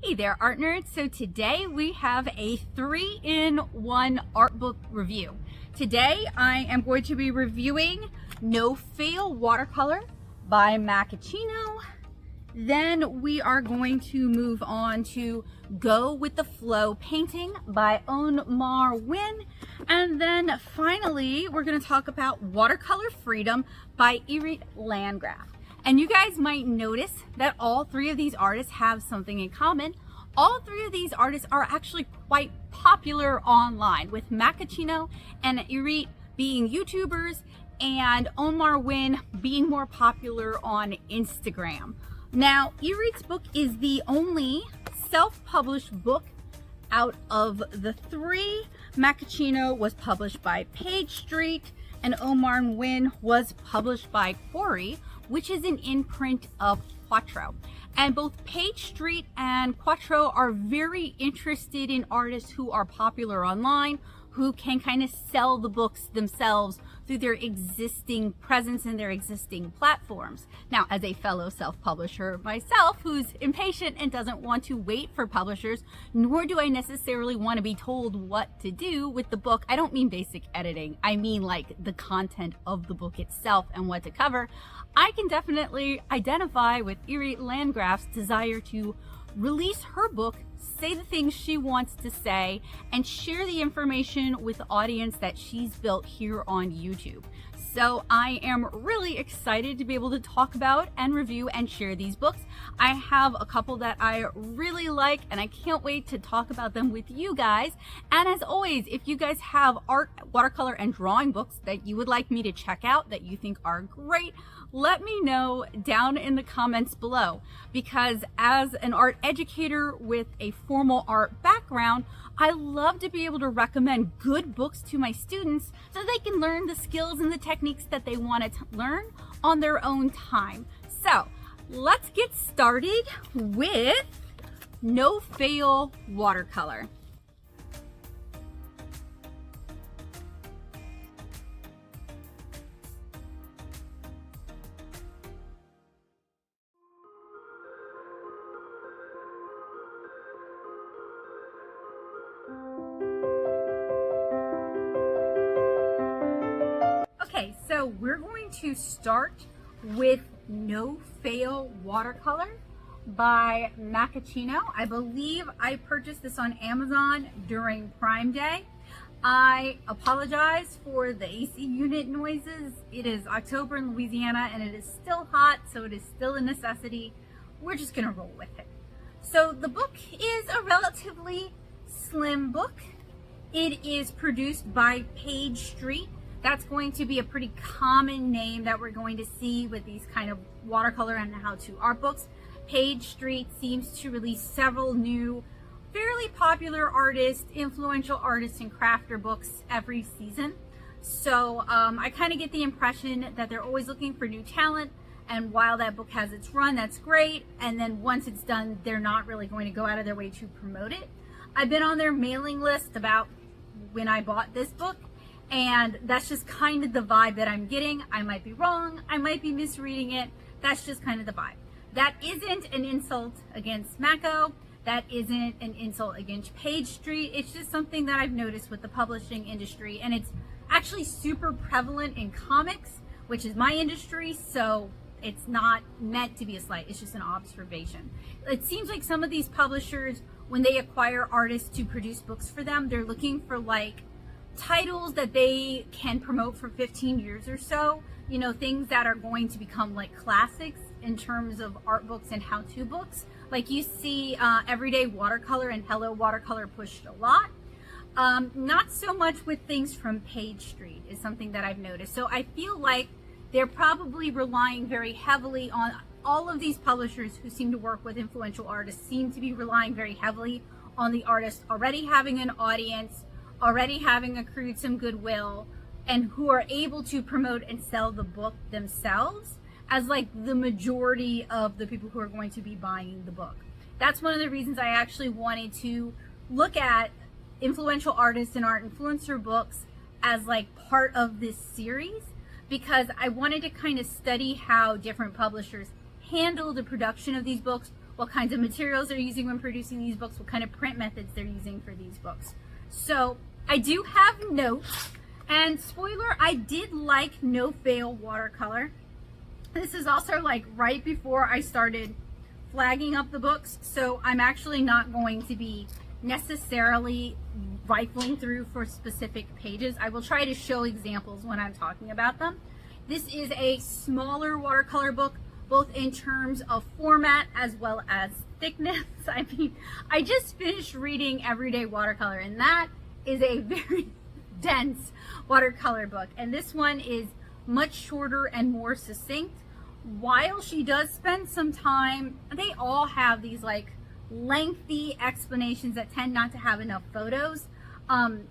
Hey there, art nerds. So today we have a 3-in-1 art book review. Today I am going to be reviewing No Fail Watercolor by Macleod. Then we are going to move on to Go with the Flow Painting by Kwon. And then finally we're going to talk about Watercolor Freedom by Irit Landgrafs. And you guys might notice that all three of these artists have something in common. All three of these artists are actually quite popular online, with Macleod and Irit being YouTubers and Kwon being more popular on Instagram. Now, Irit's book is the only self-published book out of the three. Macleod was published by Page Street and Kwon was published by Quarry, which is an imprint of Quattro. And both Page Street and Quattro are very interested in artists who are popular online, who can kind of sell the books themselves through their existing presence and their existing platforms. Now, as a fellow self-publisher myself, who's impatient and doesn't want to wait for publishers, nor do I necessarily want to be told what to do with the book. I don't mean basic editing. I mean like the content of the book itself and what to cover. I can definitely identify with Irit Landgrafs' desire to release her book, say the things she wants to say, and share the information with the audience that she's built here on YouTube. So I am really excited to be able to talk about and review and share these books. I have a couple that I really like and I can't wait to talk about them with you guys. And as always, if you guys have art, watercolor, and drawing books that you would like me to check out that you think are great, let me know down in the comments below, because as an art educator with a formal art background, I love to be able to recommend good books to my students so they can learn the skills and the techniques that they want to learn on their own time. So let's get started with No Fail Watercolor. Okay, so we're going to start with No Fail Watercolor by Macleod. I believe I purchased this on Amazon during Prime Day. I apologize for the AC unit noises. It is October in Louisiana and it is still hot, so it is still a necessity. We're just gonna roll with it. So the book is a relatively slim book. It is produced by Page Street. That's going to be a pretty common name that we're going to see with these kind of watercolor and how-to art books. Page Street seems to release several new, fairly popular artists, influential artists, and crafter books every season. So I kind of get the impression that they're always looking for new talent, and while that book has its run, that's great, and then once it's done, they're not really going to go out of their way to promote it. I've been on their mailing list about when I bought this book, and that's just kind of the vibe that I'm getting. I might be wrong, I might be misreading it. That's just kind of the vibe. That isn't an insult against Mako. That isn't an insult against Page Street. It's just something that I've noticed with the publishing industry, and it's actually super prevalent in comics, which is my industry, so it's not meant to be a slight, it's just an observation. It seems like some of these publishers, when they acquire artists to produce books for them, they're looking for like titles that they can promote for 15 years or so, you know, things that are going to become like classics in terms of art books and how-to books. Like you see Everyday Watercolor and Hello Watercolor pushed a lot. Not so much with things from Page Street is something that I've noticed. So I feel like they're probably relying very heavily on all of these publishers who seem to work with influential artists, seem to be relying very heavily on the artist already having an audience, already having accrued some goodwill, and who are able to promote and sell the book themselves as like the majority of the people who are going to be buying the book. That's one of the reasons I actually wanted to look at influential artists and art influencer books as like part of this series, because I wanted to kind of study how different publishers handle the production of these books, what kinds of materials they're using when producing these books, what kind of print methods they're using for these books. So I do have notes, and spoiler, I did like No Fail Watercolor. This is also like right before I started flagging up the books, so I'm actually not going to be necessarily rifling through for specific pages. I will try to show examples when I'm talking about them. This is a smaller watercolor book, both in terms of format as well as thickness. I mean, I just finished reading Everyday Watercolor, and that is a very dense watercolor book, and this one is much shorter and more succinct. While she does spend some time, they all have these like lengthy explanations that tend not to have enough photos.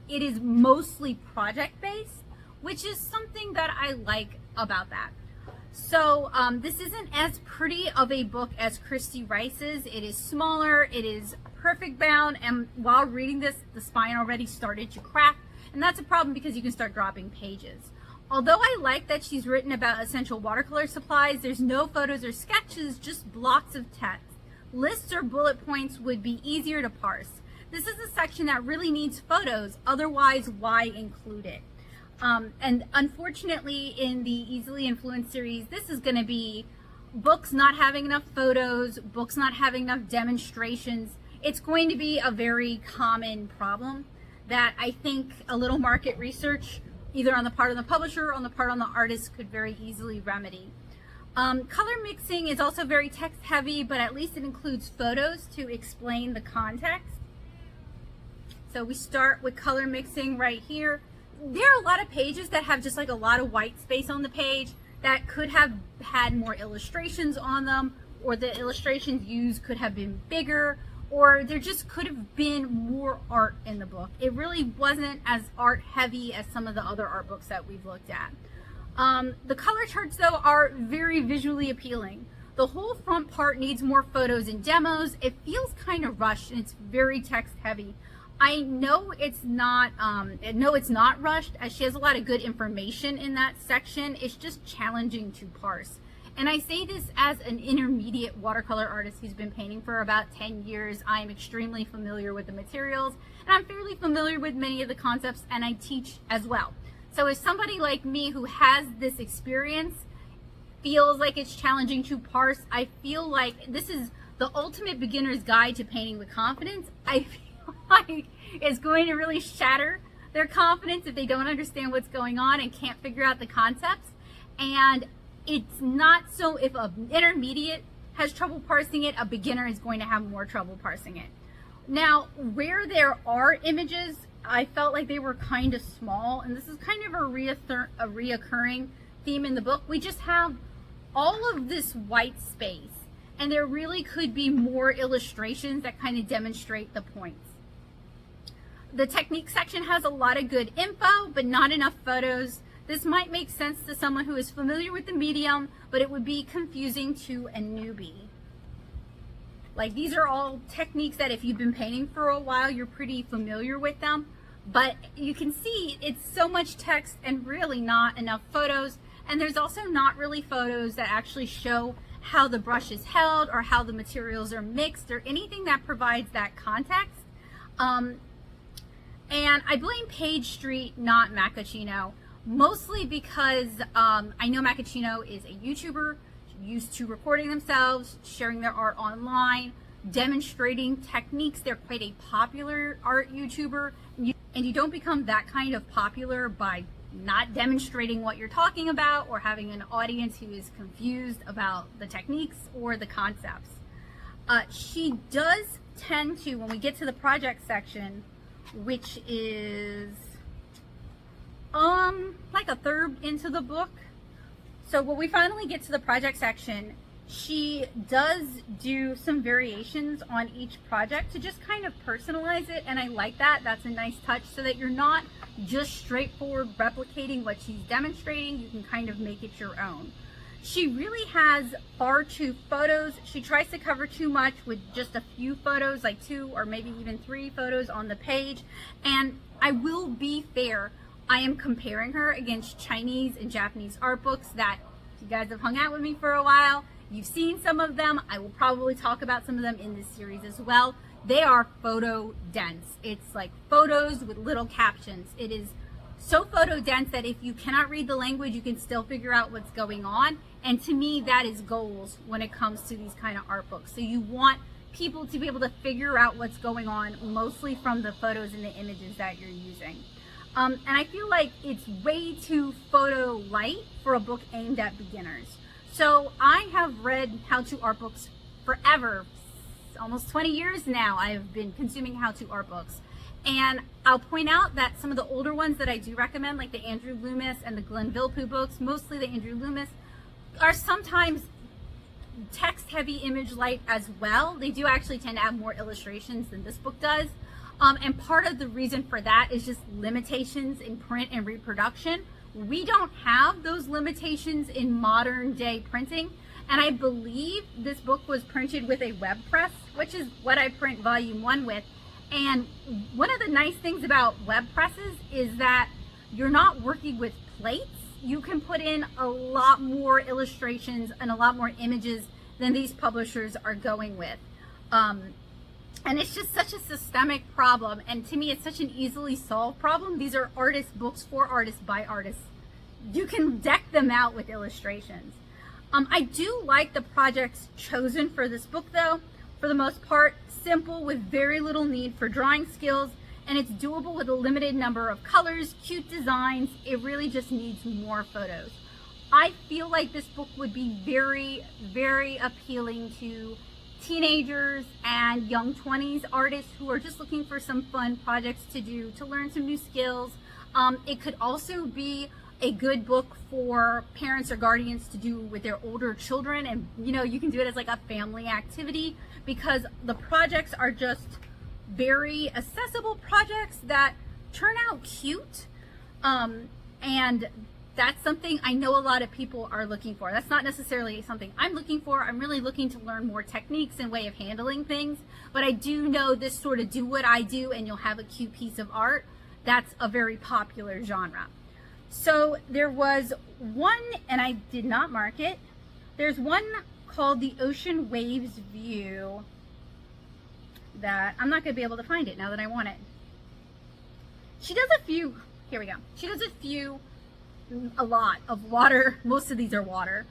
It is mostly project based, which is something that I like about that. So this isn't as pretty of a book as Christy Rice's. It is smaller, it is perfect bound, and while reading this, the spine already started to crack, and that's a problem because you can start dropping pages. Although I like that she's written about essential watercolor supplies, there's no photos or sketches, just blocks of text. Lists or bullet points would be easier to parse. This is a section that really needs photos, otherwise why include it? And unfortunately in the Easily Influenced series, this is going to be books not having enough photos, books not having enough demonstrations. It's going to be a very common problem that I think a little market research, either on the part of the publisher or on the part of the artist, could very easily remedy. Color mixing is also very text heavy, but at least it includes photos to explain the context. So we start with color mixing right here. There are a lot of pages that have just like a lot of white space on the page that could have had more illustrations on them, or the illustrations used could have been bigger, or there just could have been more art in the book. It really wasn't as art heavy as some of the other art books that we've looked at. The color charts though are very visually appealing. The whole front part needs more photos and demos. It feels kind of rushed and it's very text heavy. I know it's not rushed, as she has a lot of good information in that section. It's just challenging to parse. And I say this as an intermediate watercolor artist who's been painting for about 10 years. I am extremely familiar with the materials, and I'm fairly familiar with many of the concepts, and I teach as well. So if somebody like me who has this experience feels like it's challenging to parse, I feel like this is the ultimate beginner's guide to painting with confidence. I feel like it's going to really shatter their confidence if they don't understand what's going on and can't figure out the concepts. And it's not so if an intermediate has trouble parsing it, a beginner is going to have more trouble parsing it. Now, where there are images, I felt like they were kind of small, and this is kind of a reoccurring theme in the book. We just have all of this white space, and there really could be more illustrations that kind of demonstrate the points. The technique section has a lot of good info, but not enough photos. This might make sense to someone who is familiar with the medium, but it would be confusing to a newbie. Like, these are all techniques that if you've been painting for a while, you're pretty familiar with them. But you can see it's so much text and really not enough photos. And there's also not really photos that actually show how the brush is held or how the materials are mixed or anything that provides that context. And I blame Page Street, not Macachino. Mostly because I know Macachino is a YouTuber used to recording themselves, sharing their art online, demonstrating techniques. They're quite a popular art YouTuber, and you don't become that kind of popular by not demonstrating what you're talking about or having an audience who is confused about the techniques or the concepts. She does tend to, when we get to the project section, which is like a third into the book. So when we finally get to the project section, she does do some variations on each project to just kind of personalize it, and I like that. That's a nice touch, so that you're not just straightforward replicating what she's demonstrating. You can kind of make it your own. She really has far too photos. She tries to cover too much with just a few photos, like 2 or maybe even 3 photos on the page. And I will be fair, I am comparing her against Chinese and Japanese art books that, if you guys have hung out with me for a while, You've seen some of them. I will probably talk about some of them in this series as well. They are photo dense. It's like photos with little captions. It is so photo dense that if you cannot read the language, you can still figure out what's going on. And to me, that is goals when it comes to these kind of art books. So you want people to be able to figure out what's going on, mostly from the photos and the images that you're using. And I feel like it's way too photo light for a book aimed at beginners. So I have read how-to art books forever. Almost 20 years now I have been consuming how-to art books. And I'll point out that some of the older ones that I do recommend, like the Andrew Loomis and the Glenn Villepeu books, mostly the Andrew Loomis, are sometimes text heavy, image light as well. They do actually tend to have more illustrations than this book does. And part of the reason for that is just limitations in print and reproduction. We don't have those limitations in modern day printing. And I believe this book was printed with a web press, which is what I print volume 1 with. And one of the nice things about web presses is that you're not working with plates. You can put in a lot more illustrations and a lot more images than these publishers are going with. And it's just such a systemic problem. And to me, it's such an easily solved problem. These are artist books for artists by artists. You can deck them out with illustrations. I do like the projects chosen for this book though. For the most part, simple with very little need for drawing skills, and it's doable with a limited number of colors, cute designs. It really just needs more photos. I feel like this book would be very, very appealing to teenagers and young 20s artists who are just looking for some fun projects to do, to learn some new skills. It could also be a good book for parents or guardians to do with their older children, and you can do it as like a family activity because the projects are just very accessible projects that turn out cute, and that's something I know a lot of people are looking for. That's not necessarily something I'm looking for. I'm really looking to learn more techniques and way of handling things, but I do know this sort of do what I do and you'll have a cute piece of art. That's a very popular genre. So there was one, and I did not mark it. There's one called the Ocean Waves View that I'm not going to be able to find it now that I want it. She does a few, here we go. She does a lot of water. Most of these are water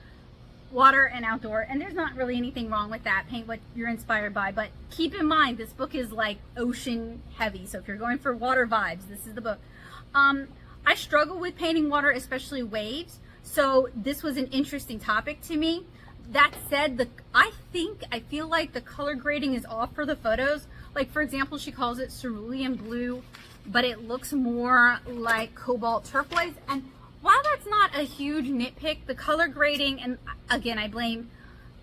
and outdoor, and there's not really anything wrong with that. Paint what you're inspired by, but keep in mind this book is like ocean heavy. So if you're going for water vibes, this is the book. I struggle with painting water, especially waves, so this was an interesting topic to me. That said, I feel like the color grading is off for the photos. Like for example, she calls it cerulean blue, but it looks more like cobalt turquoise. And while that's not a huge nitpick, the color grading, and again, I blame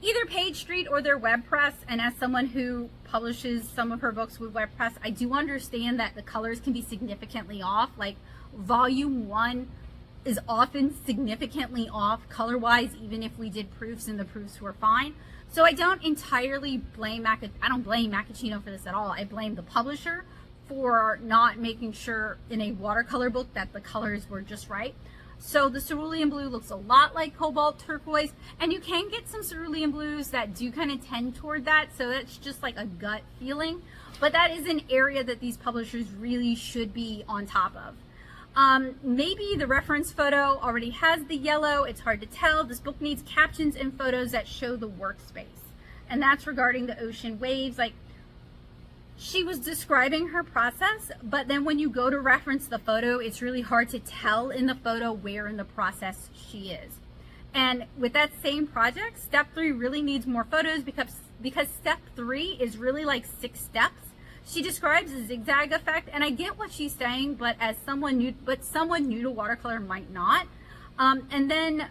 either Page Street or their web press, and as someone who publishes some of her books with web press, I do understand that the colors can be significantly off. Like volume 1 is often significantly off color-wise, even if we did proofs and the proofs were fine. So I don't entirely blame I don't blame Macachino for this at all. I blame the publisher for not making sure in a watercolor book that the colors were just right. So the cerulean blue looks a lot like cobalt turquoise, and you can get some cerulean blues that do kind of tend toward that, so that's just like a gut feeling. But that is an area that these publishers really should be on top of. Maybe the reference photo already has the yellow. It's hard to tell. This book needs captions and photos that show the workspace. And that's regarding the ocean waves. Like, she was describing her process, but then when you go to reference the photo, it's really hard to tell in the photo where in the process she is. And with that same project, step 3 really needs more photos because step 3 is really like 6 steps. She describes a zigzag effect, and I get what she's saying, but as someone new to watercolor might not. And then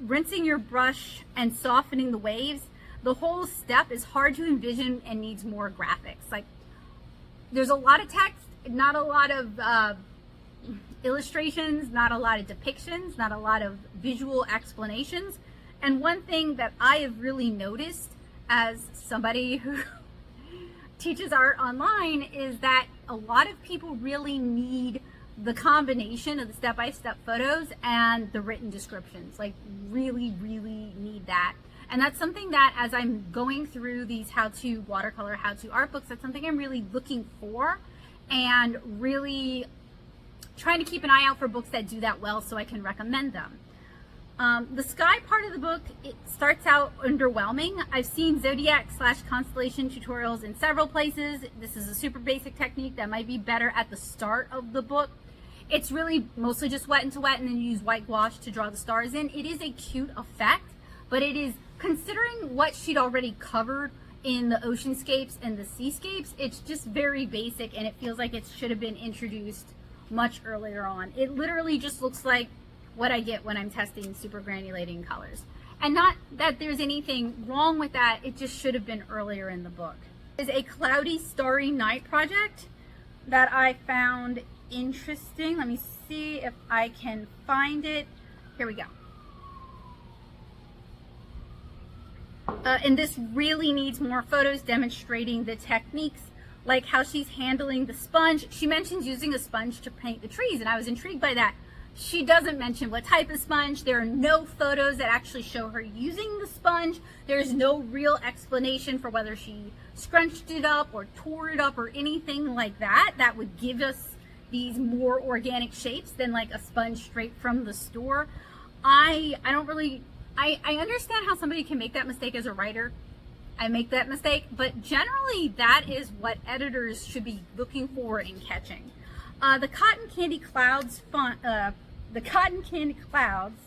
rinsing your brush and softening the waves, the whole step is hard to envision and needs more graphics. Like, there's a lot of text, not a lot of illustrations, not a lot of depictions, not a lot of visual explanations. And one thing that I have really noticed as somebody who teaches art online is that a lot of people really need the combination of the step-by-step photos and the written descriptions. Like, really, really need that. And that's something that as I'm going through these how-to watercolor, how-to art books, that's something I'm really looking for and really trying to keep an eye out for books that do that well so I can recommend them. The sky part of the book, it starts out underwhelming. I've seen zodiac/constellation tutorials in several places. This is a super basic technique that might be better at the start of the book. It's really mostly just wet into wet and then you use white gouache to draw the stars in. It is a cute effect, but it is, considering what she'd already covered in the oceanscapes and the seascapes, it's just very basic and it feels like it should have been introduced much earlier on. It literally just looks like what I get when I'm testing super granulating colors. And not that there's anything wrong with that, it just should have been earlier in the book. It's a cloudy, starry night project that I found interesting. Let me see if I can find it. Here we go. And this really needs more photos demonstrating the techniques, like how she's handling the sponge. She mentions using a sponge to paint the trees, and I was intrigued by that. She doesn't mention what type of sponge. There are no photos that actually show her using the sponge. There's no real explanation for whether she scrunched it up or tore it up or anything like that. That would give us these more organic shapes than like a sponge straight from the store. I understand how somebody can make that mistake as a writer. I make that mistake, but generally that is what editors should be looking for and catching. The Cotton Candy Clouds font, the Cotton Candy Clouds,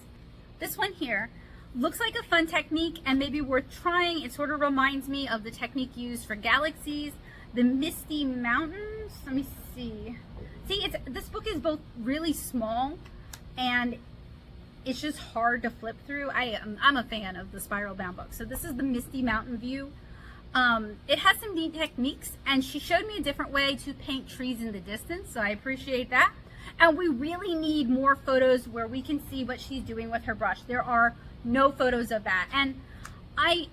this one here, looks like a fun technique and maybe worth trying. It sort of reminds me of the technique used for galaxies. The Misty Mountains, let me see. See, this book is both really small and it's just hard to flip through. I'm a fan of the spiral bound book. So this is the Misty Mountain View. It has some neat techniques and she showed me a different way to paint trees in the distance, so I appreciate that. And we really need more photos where we can see what she's doing with her brush. There are no photos of that. And I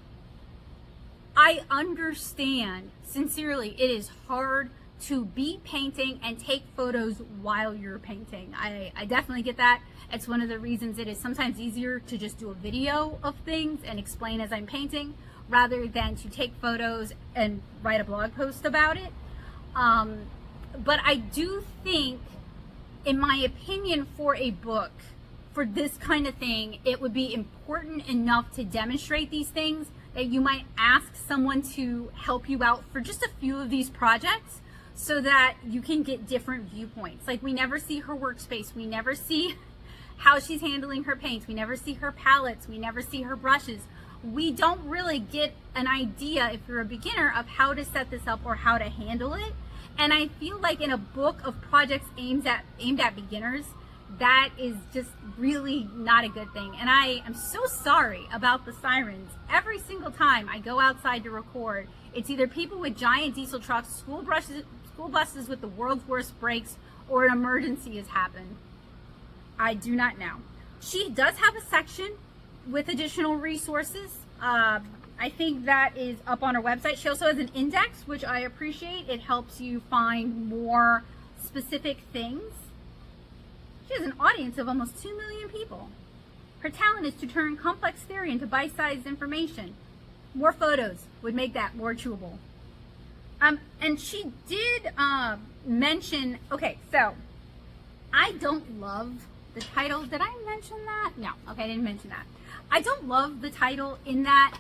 understand, sincerely, it is hard to be painting and take photos while you're painting. I definitely get that. It's one of the reasons it is sometimes easier to just do a video of things and explain as I'm painting rather than to take photos and write a blog post about it. But I do think, in my opinion, for a book, for this kind of thing, it would be important enough to demonstrate these things that you might ask someone to help you out for just a few of these projects so that you can get different viewpoints. Like, we never see her workspace, we never see how she's handling her paints, we never see her palettes, we never see her brushes. We don't really get an idea, if you're a beginner, of how to set this up or how to handle it. And I feel like in a book of projects aimed at beginners, that is just really not a good thing. And I am so sorry about the sirens. Every single time I go outside to record, it's either people with giant diesel trucks, school buses with the world's worst brakes, or an emergency has happened. I do not know. She does have a section with additional resources. I think that is up on her website. She also has an index, which I appreciate. It helps you find more specific things. She has an audience of almost 2 million people. Her talent is to turn complex theory into bite-sized information. More photos would make that more chewable. And she did mention, okay, so I don't love the title. Did I mention that? No, okay, I didn't mention that. I don't love the title in that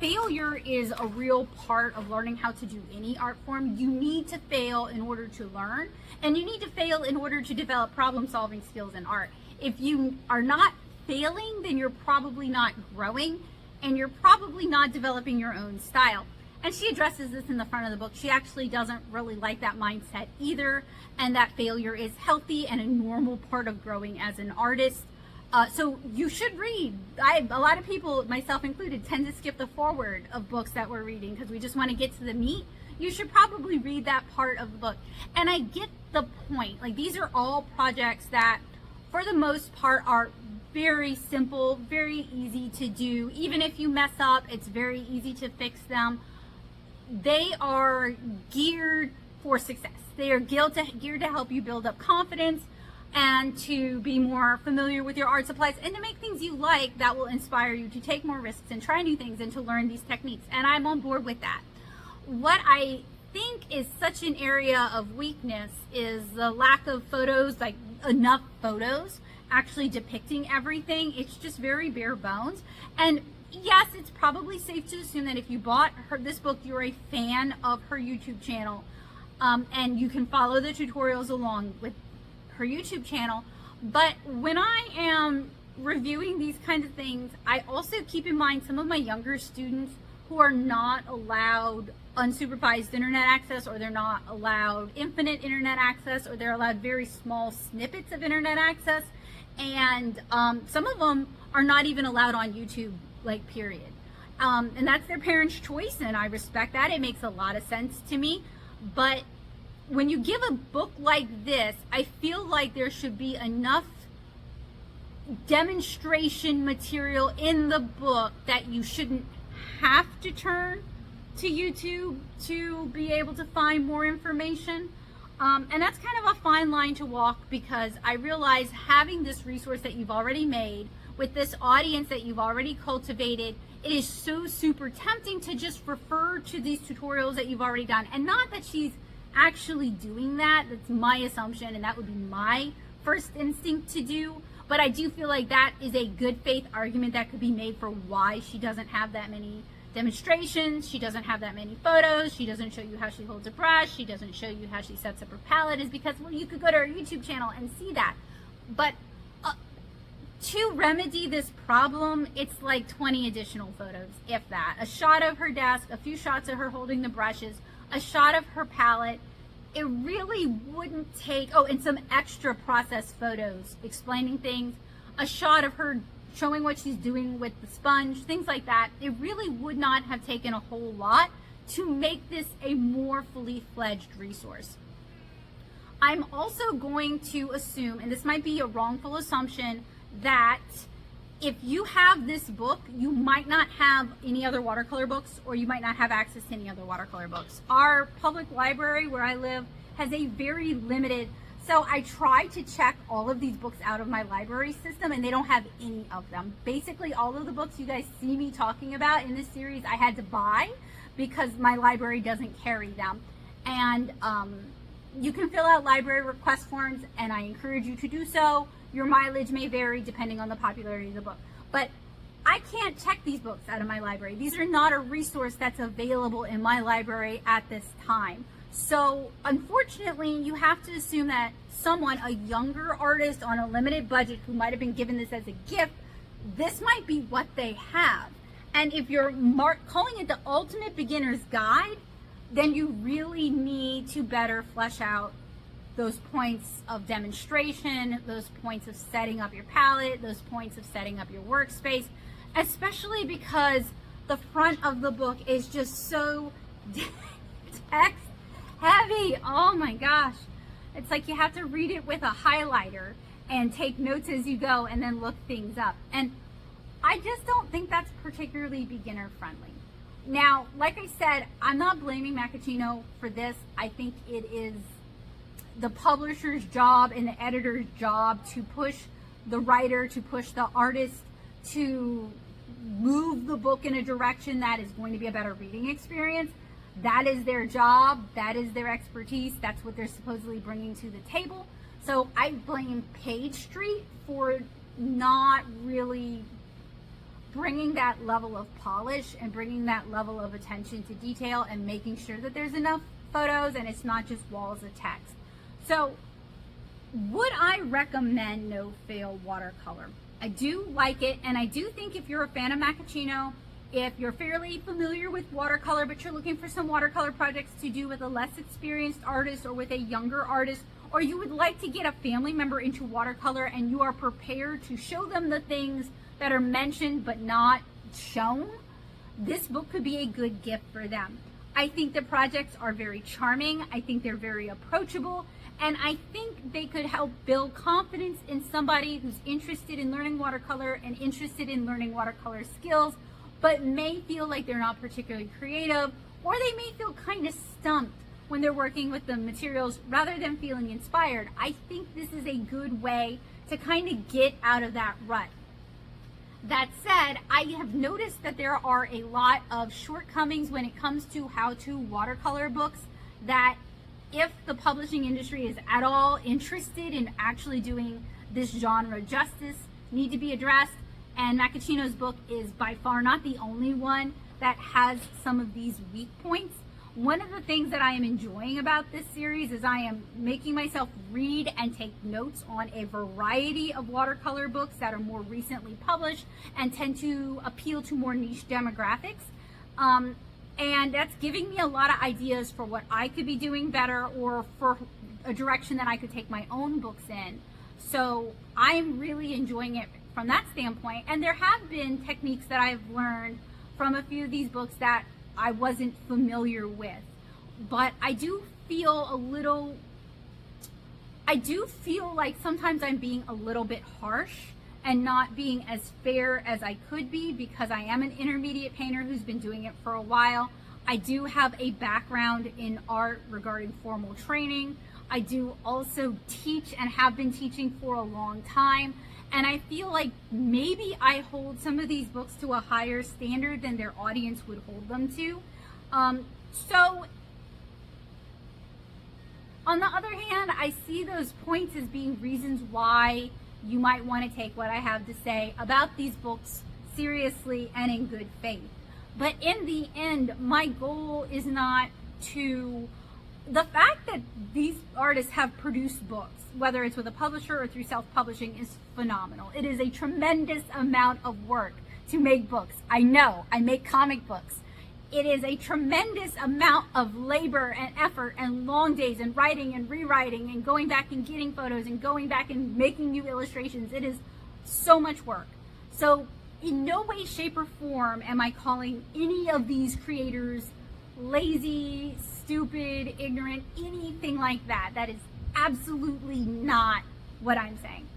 failure is a real part of learning how to do any art form. You need to fail in order to learn, and you need to fail in order to develop problem-solving skills in art. If you are not failing, then you're probably not growing, and you're probably not developing your own style. And she addresses this in the front of the book. She actually doesn't really like that mindset either, and that failure is healthy and a normal part of growing as an artist. So you should read. A lot of people, myself included, tend to skip the foreword of books that we're reading because we just want to get to the meat. You should probably read that part of the book. And I get the point. Like, these are all projects that, for the most part, are very simple, very easy to do. Even if you mess up, it's very easy to fix them. They are geared for success. They are geared to help you build up confidence. and to be more familiar with your art supplies and to make things you like that will inspire you to take more risks and try new things and to learn these techniques. And I'm on board with that. What I think is such an area of weakness is the lack of photos, like enough photos actually depicting everything. It's just very bare bones. And yes, it's probably safe to assume that if you bought this book, you're a fan of her YouTube channel, and you can follow the tutorials along with her YouTube channel. But when I am reviewing these kinds of things, I also keep in mind some of my younger students who are not allowed unsupervised internet access, or they're not allowed infinite internet access, or they're allowed very small snippets of internet access. And some of them are not even allowed on YouTube, like, period. And that's their parents' choice, and I respect that. It makes a lot of sense to me. But when you give a book like this, I feel like there should be enough demonstration material in the book that you shouldn't have to turn to YouTube to be able to find more information. And that's kind of a fine line to walk, because I realize having this resource that you've already made with this audience that you've already cultivated, it is so super tempting to just refer to these tutorials that you've already done. And not that she's actually doing that, that's my assumption, and that would be my first instinct to do. But I do feel like that is a good faith argument that could be made for why she doesn't have that many demonstrations, she doesn't have that many photos, she doesn't show you how she holds a brush, she doesn't show you how she sets up her palette, is because, well, you could go to her YouTube channel and see that. But to remedy this problem, it's like 20 additional photos, if that. A shot of her desk, a few shots of her holding the brushes, a shot of her palette. It really wouldn't take, oh, and some extra process photos explaining things, a shot of her showing what she's doing with the sponge, things like that. It really would not have taken a whole lot to make this a more fully fledged resource. I'm also going to assume, and this might be a wrongful assumption, that if you have this book, you might not have any other watercolor books, or you might not have access to any other watercolor books. Our public library where I live has a very limited, so I try to check all of these books out of my library system, and they don't have any of them. Basically, all of the books you guys see me talking about in this series, I had to buy because my library doesn't carry them. And you can fill out library request forms, and I encourage you to do so. Your mileage may vary depending on the popularity of the book. But I can't check these books out of my library. These are not a resource that's available in my library at this time. So unfortunately, you have to assume that someone, a younger artist on a limited budget who might have been given this as a gift, this might be what they have. And if you're calling it the ultimate beginner's guide, then you really need to better flesh out those points of demonstration, those points of setting up your palette, those points of setting up your workspace, especially because the front of the book is just so text heavy. Oh my gosh. It's like you have to read it with a highlighter and take notes as you go and then look things up. And I just don't think that's particularly beginner friendly. Now, like I said, I'm not blaming Macachino for this. I think it is the publisher's job and the editor's job to push the writer, to push the artist, to move the book in a direction that is going to be a better reading experience. That is their job. That is their expertise. That's what they're supposedly bringing to the table. So I blame Page Street for not really bringing that level of polish and bringing that level of attention to detail and making sure that there's enough photos and it's not just walls of text. So would I recommend No Fail Watercolor? I do like it, and I do think if you're a fan of Macachino, if you're fairly familiar with watercolor, but you're looking for some watercolor projects to do with a less experienced artist or with a younger artist, or you would like to get a family member into watercolor and you are prepared to show them the things that are mentioned but not shown, this book could be a good gift for them. I think the projects are very charming. I think they're very approachable. And I think they could help build confidence in somebody who's interested in learning watercolor and interested in learning watercolor skills, but may feel like they're not particularly creative, or they may feel kind of stumped when they're working with the materials rather than feeling inspired. I think this is a good way to kind of get out of that rut. That said, I have noticed that there are a lot of shortcomings when it comes to how-to watercolor books that, if the publishing industry is at all interested in actually doing this genre justice, need to be addressed. And Macachino's book is by far not the only one that has some of these weak points. One of the things that I am enjoying about this series is I am making myself read and take notes on a variety of watercolor books that are more recently published and tend to appeal to more niche demographics. And that's giving me a lot of ideas for what I could be doing better, or for a direction that I could take my own books in. So I'm really enjoying it from that standpoint. And there have been techniques that I've learned from a few of these books that I wasn't familiar with. But I do feel like sometimes I'm being a little bit harsh and not being as fair as I could be, because I am an intermediate painter who's been doing it for a while. I do have a background in art regarding formal training. I do also teach and have been teaching for a long time. And I feel like maybe I hold some of these books to a higher standard than their audience would hold them to. So on the other hand, I see those points as being reasons why you might want to take what I have to say about these books seriously and in good faith. But in the end, my goal is not to... The fact that these artists have produced books, whether it's with a publisher or through self-publishing, is phenomenal. It is a tremendous amount of work to make books. I know, I make comic books. It is a tremendous amount of labor and effort and long days and writing and rewriting and going back and getting photos and going back and making new illustrations. It is so much work. So in no way, shape, or form am I calling any of these creators lazy, stupid, ignorant, anything like that. That is absolutely not what I'm saying.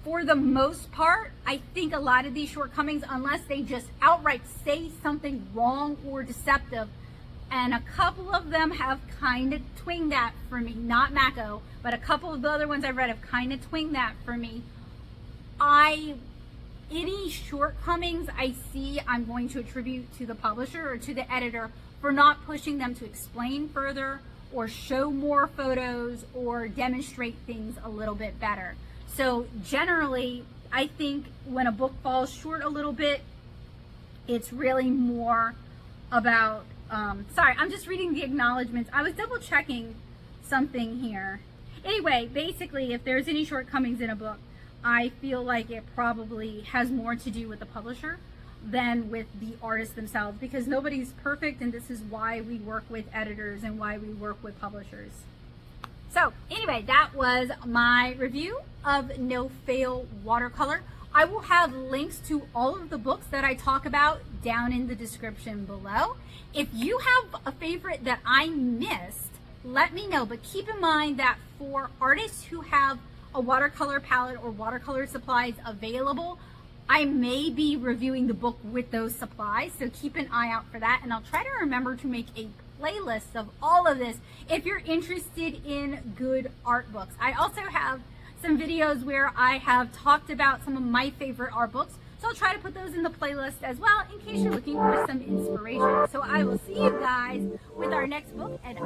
For the most part, I think a lot of these shortcomings, unless they just outright say something wrong or deceptive, and a couple of them have kind of twinged that for me, not Mako, but a couple of the other ones I've read have kind of twinged that for me. Any shortcomings I see, I'm going to attribute to the publisher or to the editor for not pushing them to explain further or show more photos or demonstrate things a little bit better. So generally, I think when a book falls short a little bit, it's really more about, sorry, I'm just reading the acknowledgments. I was double checking something here. Anyway, basically, if there's any shortcomings in a book, I feel like it probably has more to do with the publisher than with the artists themselves, because nobody's perfect, and this is why we work with editors and why we work with publishers. So anyway, that was my review of No Fail Watercolor. I will have links to all of the books that I talk about down in the description below. If you have a favorite that I missed, let me know, but keep in mind that for artists who have a watercolor palette or watercolor supplies available, I may be reviewing the book with those supplies, so keep an eye out for that. And I'll try to remember to make a playlist of all of this if you're interested in good art books. I also have some videos where I have talked about some of my favorite art books, so I'll try to put those in the playlist as well in case you're looking for some inspiration. So I will see you guys with our next book. And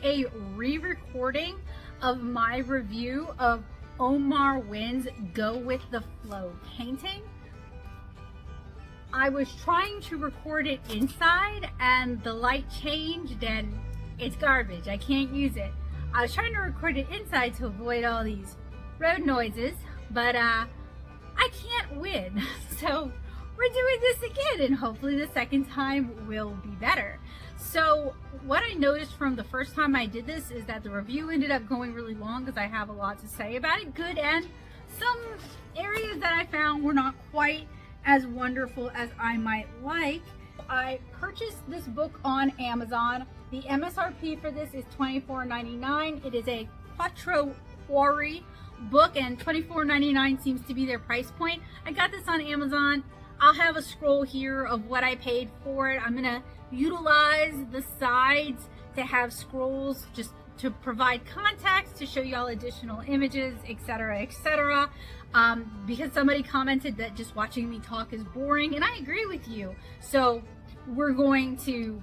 a re-recording of my review of Omar Wynn's Go With The Flow painting. I was trying to record it inside and the light changed and it's garbage. I can't use it. I was trying to record it inside to avoid all these road noises, but I can't win. So we're doing this again, and hopefully the second time will be better. So what I noticed from the first time I did this is that the review ended up going really long because I have a lot to say about it, good, and some areas that I found were not quite as wonderful as I might like. I purchased this book on Amazon. The MSRP for this is $24.99. It is a Quattro Quarry book, and $24.99 seems to be their price point. I got this on Amazon. I'll have a scroll here of what I paid for it. I'm gonna utilize the sides to have scrolls just to provide context, to show you all additional images, etc., etc. Because somebody commented that just watching me talk is boring, and I agree with you. So we're going to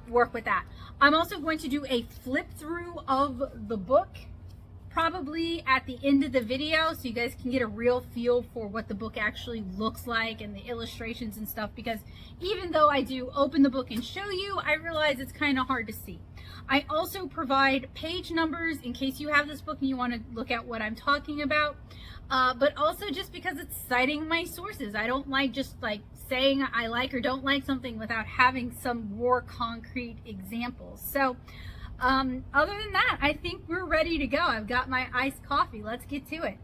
work with that. I'm also going to do a flip through of the book, probably at the end of the video, so you guys can get a real feel for what the book actually looks like and the illustrations and stuff, because even though I do open the book and show you, I realize it's kind of hard to see. I also provide page numbers in case you have this book and you want to look at what I'm talking about, but also just because it's citing my sources. I don't like just like saying I like or don't like something without having some more concrete examples. So other than that, I think we're ready to go. I've got my iced coffee. Let's get to it.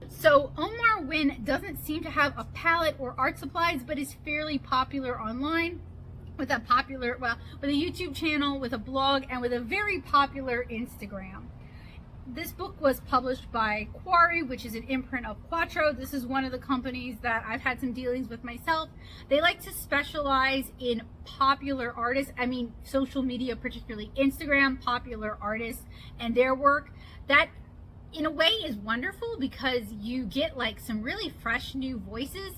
So Omar Wynn doesn't seem to have a palette or art supplies, but is fairly popular online with a YouTube channel, with a blog, and with a very popular Instagram. This book was published by Quarry, which is an imprint of Quattro. This is one of the companies that I've had some dealings with myself. They like to specialize in popular artists, I mean social media, particularly Instagram, popular artists and their work. That in a way is wonderful because you get like some really fresh new voices,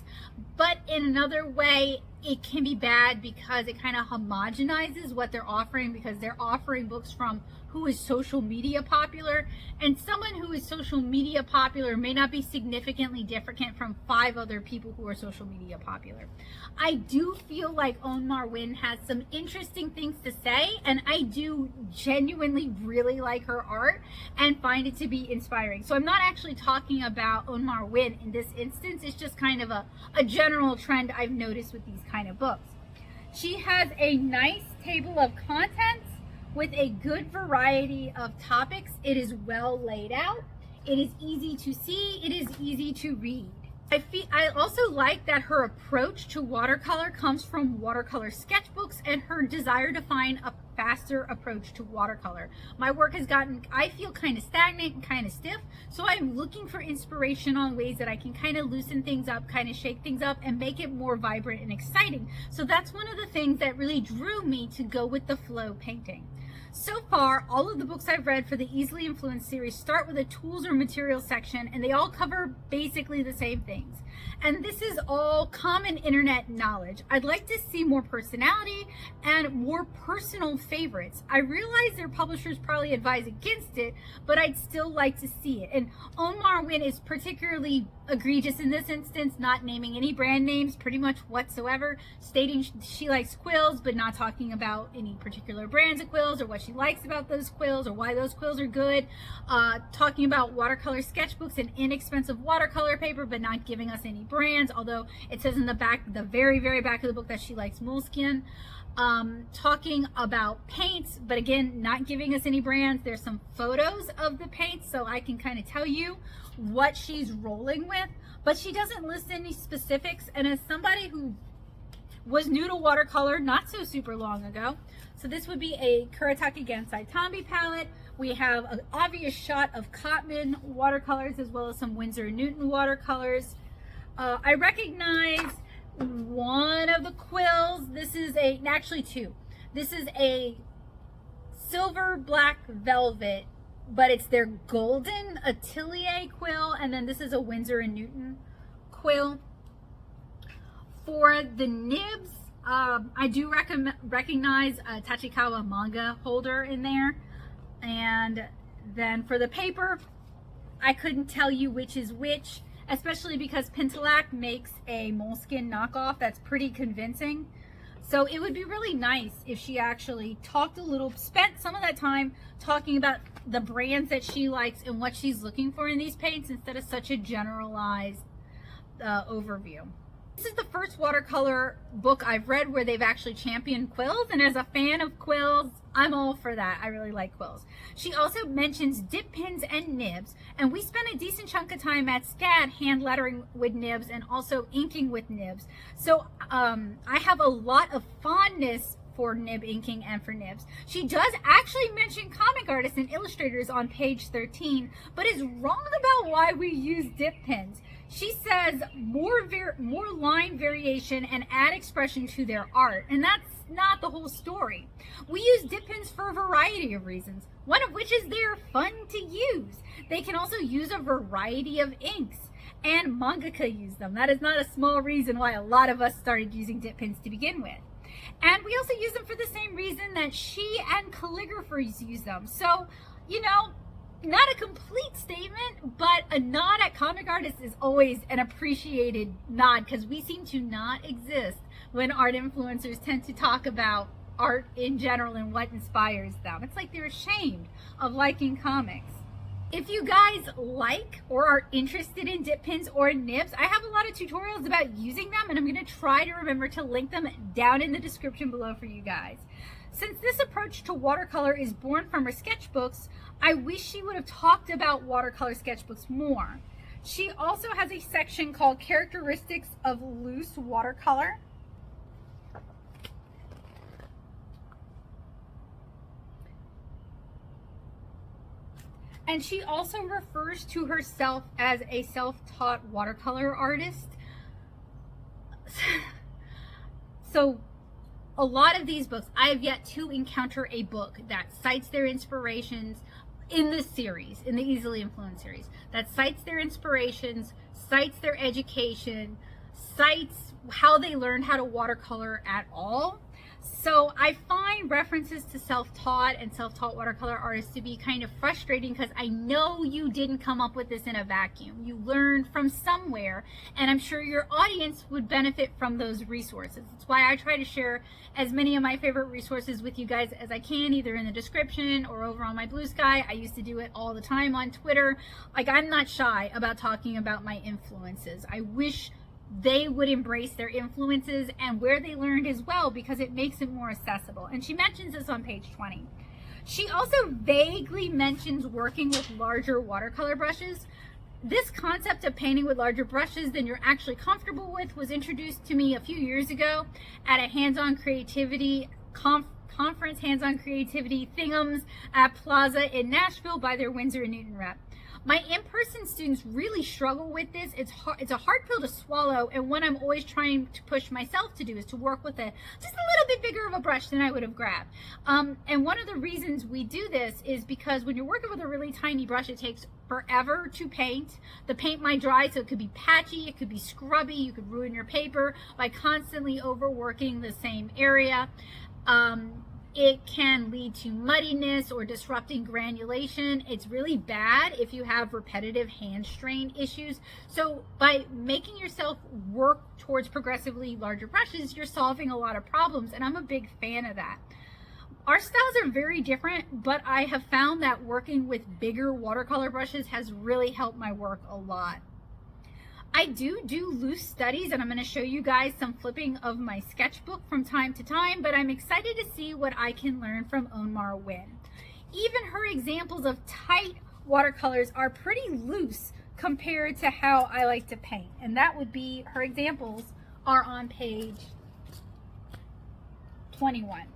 but in another way it can be bad because it kind of homogenizes what they're offering, because they're offering books from who is social media popular, and someone who is social media popular may not be significantly different from 5 other people who are social media popular. I do feel like Omar Wynn has some interesting things to say, and I do genuinely really like her art and find it to be inspiring. So I'm not actually talking about Omar Wynn in this instance. It's just kind of a general trend I've noticed with these kind of books. She has a nice table of contents with a good variety of topics. It is well laid out. It is easy to see. It is easy to read. I also like that her approach to watercolor comes from watercolor sketchbooks and her desire to find a faster approach to watercolor. My work has gotten, I feel, kind of stagnant and kind of stiff, so I'm looking for inspiration on ways that I can kind of loosen things up, kind of shake things up, and make it more vibrant and exciting. So that's one of the things that really drew me to go with the flow painting. So far, all of the books I've read for the Easily Influenced series start with a tools or materials section, and they all cover basically the same things. And this is all common internet knowledge. I'd like to see more personality and more personal favorites. I realize their publishers probably advise against it, but I'd still like to see it. And Omar Wynn is particularly egregious in this instance, not naming any brand names pretty much whatsoever, stating she likes quills, but not talking about any particular brands of quills or what she likes about those quills or why those quills are good, talking about watercolor sketchbooks and inexpensive watercolor paper, but not giving us any brands, although it says in the back, the very back of the book, that she likes moleskin. Talking about paints, but again, not giving us any brands. There's some photos of the paints, so I can kind of tell you what she's rolling with, but she doesn't list any specifics. And as somebody who was new to watercolor not so super long ago, so this would be a Kuretake Gansai Tambi palette. We have an obvious shot of Cotman watercolors as well as some Winsor & Newton watercolors. I recognize one of the quills. This is actually 2. This is a silver black velvet, but it's their golden atelier quill, and then this is a Winsor & Newton quill. For the nibs, I do recognize a Tachikawa manga holder in there. And then for the paper, I couldn't tell you which is which, especially because Pentelak makes a moleskin knockoff that's pretty convincing. So it would be really nice if she actually spent some of that time talking about the brands that she likes and what she's looking for in these paints instead of such a generalized overview. This is the first watercolor book I've read where they've actually championed quills, and as a fan of quills, I'm all for that. I really like quills. She also mentions dip pins and nibs, and we spent a decent chunk of time at SCAD hand lettering with nibs and also inking with nibs. So I have a lot of fondness for nib inking and for nibs. She does actually mention comic artists and illustrators on page 13, but is wrong about why we use dip pins. She says more line variation and add expression to their art, and that's not the whole story. We use dip pins for a variety of reasons, one of which is they're fun to use. They can also use a variety of inks, and mangaka use them. That is not a small reason why a lot of us started using dip pins to begin with. And we also use them for the same reason that she and calligraphers use them. So, you know, not a complete statement, but a nod at comic artists is always an appreciated nod, because we seem to not exist when art influencers tend to talk about art in general and what inspires them. It's like they're ashamed of liking comics. If you guys like or are interested in dip pins or nibs, I have a lot of tutorials about using them, and I'm going to try to remember to link them down in the description below for you guys. Since this approach to watercolor is born from her sketchbooks, I wish she would have talked about watercolor sketchbooks more. She also has a section called Characteristics of Loose Watercolor. And she also refers to herself as a self-taught watercolor artist. So a lot of these books, I have yet to encounter a book that cites their inspirations in this series, in the Easily Influenced series, that cites their inspirations, cites their education, cites how they learned how to watercolor at all. So I find references to self-taught and self-taught watercolor artists to be kind of frustrating, because I know you didn't come up with this in a vacuum. You learned from somewhere, and I'm sure your audience would benefit from those resources. That's why I try to share as many of my favorite resources with you guys as I can, either in the description or over on my Blue Sky. I used to do it all the time on Twitter. Like, I'm not shy about talking about my influences. I wish they would embrace their influences and where they learned as well, because it makes it more accessible. And she mentions this on page 20. She also vaguely mentions working with larger watercolor brushes. This concept of painting with larger brushes than you're actually comfortable with was introduced to me a few years ago at a hands-on creativity conference, hands-on creativity thingums at Plaza in Nashville by their Windsor and Newton rep. My in-person students really struggle with this. It's a hard pill to swallow, and what I'm always trying to push myself to do is to work with just a little bit bigger of a brush than I would have grabbed. And one of the reasons we do this is because when you're working with a really tiny brush, it takes forever to paint. The paint might dry, so it could be patchy, it could be scrubby, you could ruin your paper by constantly overworking the same area. It can lead to muddiness or disrupting granulation. It's really bad if you have repetitive hand strain issues. So by making yourself work towards progressively larger brushes, you're solving a lot of problems, and I'm a big fan of that. Our styles are very different, but I have found that working with bigger watercolor brushes has really helped my work a lot. I do loose studies, and I'm going to show you guys some flipping of my sketchbook from time to time, but I'm excited to see what I can learn from Onmar Wynn. Even her examples of tight watercolors are pretty loose compared to how I like to paint, and that would be, her examples are on page 21.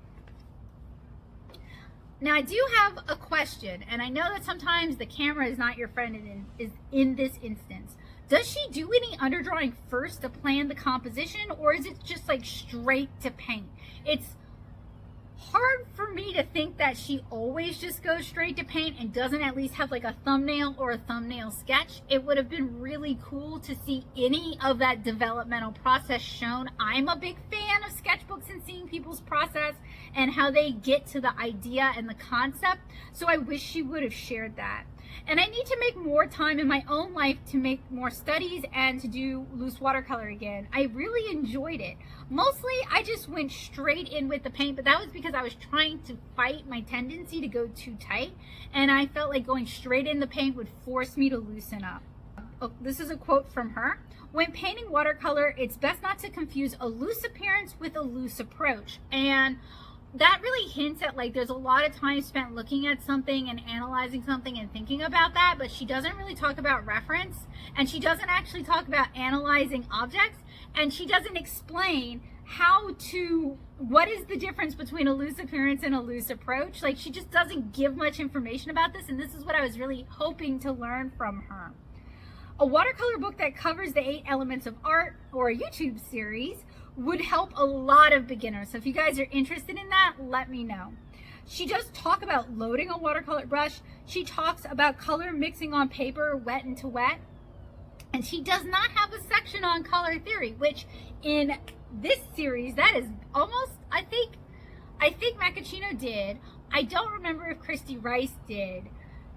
Now, I do have a question, and I know that sometimes the camera is not your friend in this instance. Does she do any underdrawing first to plan the composition, or is it just like straight to paint? It's hard for me to think that she always just goes straight to paint and doesn't at least have like a thumbnail or a thumbnail sketch. It would have been really cool to see any of that developmental process shown. I'm a big fan of sketchbooks and seeing people's process and how they get to the idea and the concept. So I wish she would have shared that. And I need to make more time in my own life to make more studies and to do loose watercolor again. I really enjoyed it. Mostly I just went straight in with the paint, but that was because I was trying to fight my tendency to go too tight, and I felt like going straight in the paint would force me to loosen up. Oh, this is a quote from her. When painting watercolor, it's best not to confuse a loose appearance with a loose approach. And that really hints at like there's a lot of time spent looking at something and analyzing something and thinking about that, but she doesn't really talk about reference, and she doesn't actually talk about analyzing objects, and she doesn't explain what is the difference between a loose appearance and a loose approach. Like, she just doesn't give much information about this, and this is what I was really hoping to learn from her. A watercolor book that covers the 8 elements of art, or a YouTube series, would help a lot of beginners. So if you guys are interested in that, let me know. She does talk about loading a watercolor brush. She talks about color mixing on paper, wet into wet. And she does not have a section on color theory, which in this series, that is almost, I think Macachino did. I don't remember if Christy Rice did.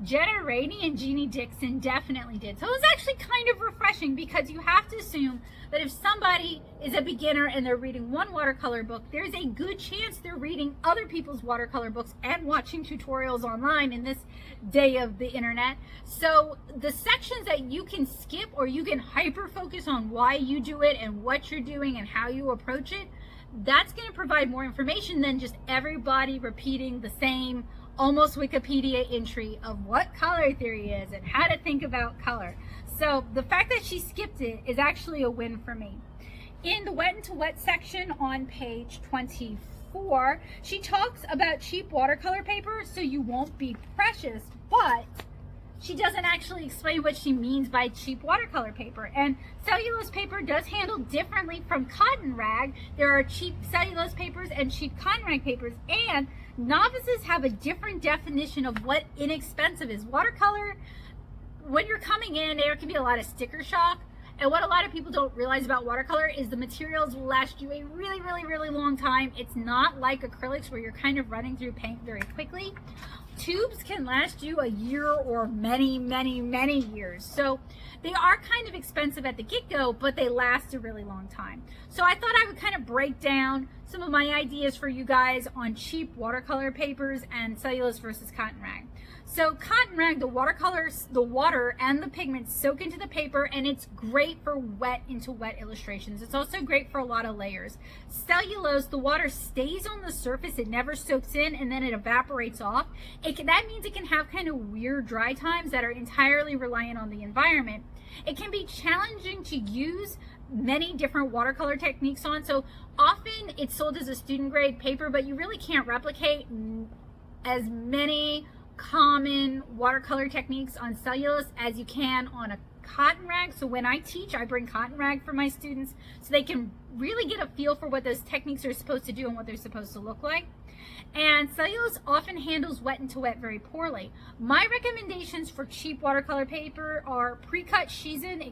Jenna Rainey and Jeannie Dixon definitely did. So it was actually kind of refreshing, because you have to assume that if somebody is a beginner and they're reading one watercolor book, there's a good chance they're reading other people's watercolor books and watching tutorials online in this day of the internet. So the sections that you can skip, or you can hyper focus on why you do it and what you're doing and how you approach it, that's going to provide more information than just everybody repeating the same almost Wikipedia entry of what color theory is and how to think about color. So the fact that she skipped it is actually a win for me. In the wet into wet section on page 24, she talks about cheap watercolor paper so you won't be precious, but she doesn't actually explain what she means by cheap watercolor paper. And cellulose paper does handle differently from cotton rag. There are cheap cellulose papers and cheap cotton rag papers, and novices have a different definition of what inexpensive is. Watercolor, when you're coming in, there can be a lot of sticker shock. And what a lot of people don't realize about watercolor is the materials will last you a really, really, really long time. It's not like acrylics where you're kind of running through paint very quickly. Tubes can last you a year or many, many, many years. So they are kind of expensive at the get-go, but they last a really long time. So I thought I would kind of break down some of my ideas for you guys on cheap watercolor papers and cellulose versus cotton rag. So cotton rag, the watercolors, the water and the pigments soak into the paper, and it's great for wet into wet illustrations. It's also great for a lot of layers. Cellulose, the water stays on the surface, it never soaks in, and then it evaporates off. That means it can have kind of weird dry times that are entirely reliant on the environment. It can be challenging to use many different watercolor techniques on. So often it's sold as a student grade paper, but you really can't replicate as many common watercolor techniques on cellulose as you can on a cotton rag. So when I teach, I bring cotton rag for my students so they can really get a feel for what those techniques are supposed to do and what they're supposed to look like. And cellulose often handles wet into wet very poorly. My recommendations for cheap watercolor paper are pre-cut Shizen.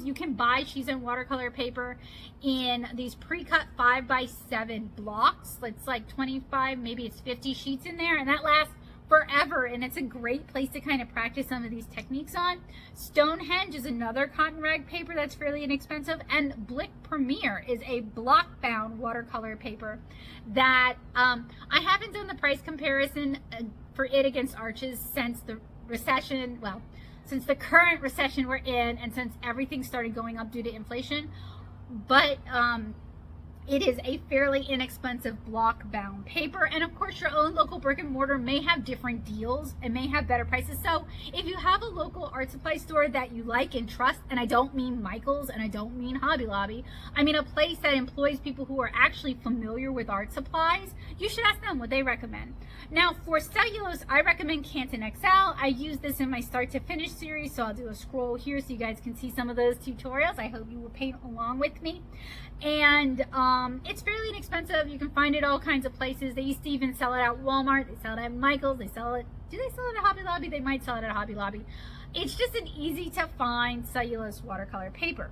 You can buy Shizen watercolor paper in these pre-cut 5x7 blocks. It's like 25, maybe it's 50 sheets in there, and that lasts forever, and it's a great place to kind of practice some of these techniques on. Stonehenge is another cotton rag paper that's fairly inexpensive, and Blick Premier is a block bound watercolor paper that I haven't done the price comparison for it against Arches since the recession, well, since the current recession we're in, and since everything started going up due to inflation, but it is a fairly inexpensive block bound paper. And of course, your own local brick and mortar may have different deals and may have better prices. So if you have a local art supply store that you like and trust, and I don't mean Michael's and I don't mean Hobby Lobby, I mean a place that employs people who are actually familiar with art supplies, you should ask them what they recommend. Now for cellulose, I recommend Canton XL. I use this in my start to finish series, so I'll do a scroll here so you guys can see some of those tutorials. I hope you will paint along with me. And it's fairly inexpensive. You can find it all kinds of places. They used to even sell it at Walmart. They sell it at Michael's. They sell it. Do they sell it at Hobby Lobby? They might sell it at Hobby Lobby. It's just an easy to find cellulose watercolor paper.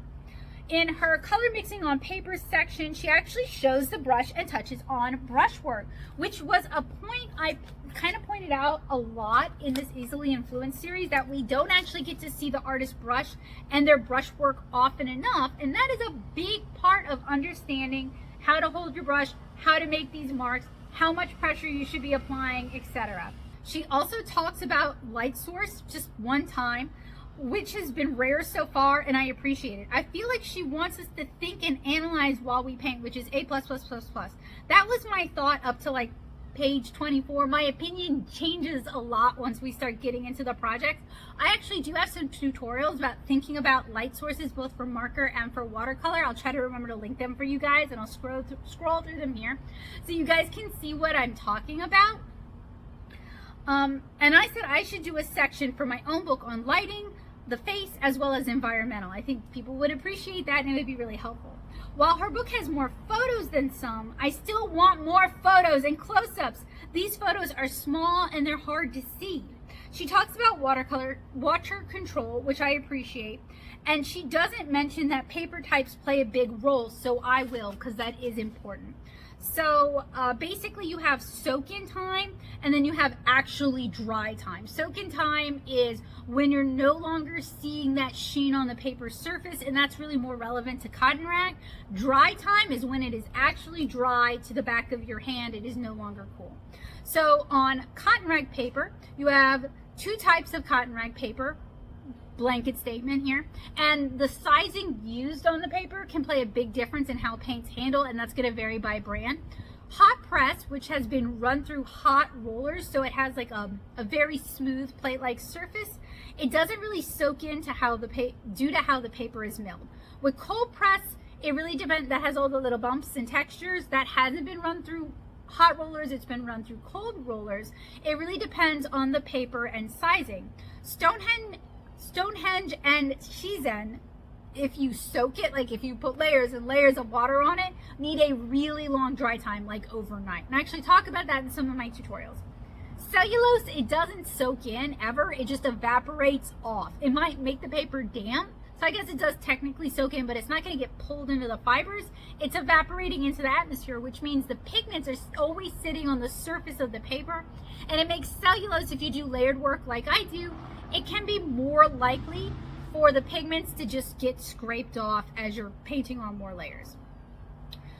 In her color mixing on paper section, she actually shows the brush and touches on brushwork, which was a point I kind of pointed out a lot in this Easily Influenced series, that we don't actually get to see the artist brush and their brushwork often enough, and that is a big part of understanding how to hold your brush, how to make these marks, how much pressure you should be applying, etc. She also talks about light source just one time, which has been rare so far, and I appreciate it. I feel like she wants us to think and analyze while we paint, which is A++++. That was my thought up to like page 24. My opinion changes a lot once we start getting into the project. I actually do have some tutorials about thinking about light sources, both for marker and for watercolor. I'll try to remember to link them for you guys, and I'll scroll through them here so you guys can see what I'm talking about. And I said I should do a section for my own book on lighting, the face, as well as environmental. I think people would appreciate that, and it would be really helpful. While her book has more photos than some, I still want more photos and close-ups. These photos are small and they're hard to see. She talks about water control, which I appreciate, and she doesn't mention that paper types play a big role, so I will, because that is important. So basically you have soak-in time, and then you have actually dry time. Soak-in time is when you're no longer seeing that sheen on the paper surface, and that's really more relevant to cotton rag. Dry time is when it is actually dry to the back of your hand. It is no longer cool. So on cotton rag paper, you have two types of cotton rag paper. Blanket statement here, and the sizing used on the paper can play a big difference in how paints handle, and that's going to vary by brand. Hot press, which has been run through hot rollers, so it has like a very smooth plate-like surface. It doesn't really soak into due to how the paper is milled. With cold press, it really depends. That has all the little bumps and textures. That hasn't been run through hot rollers. It's been run through cold rollers. It really depends on the paper and sizing. Stonehenge and Shizen, if you soak it, like if you put layers and layers of water on it, need a really long dry time, like overnight. And I actually talk about that in some of my tutorials. Cellulose, it doesn't soak in ever, it just evaporates off. It might make the paper damp, so I guess it does technically soak in, but it's not going to get pulled into the fibers. It's evaporating into the atmosphere, which means the pigments are always sitting on the surface of the paper, and it makes cellulose, if you do layered work like I do, it can be more likely for the pigments to just get scraped off as you're painting on more layers.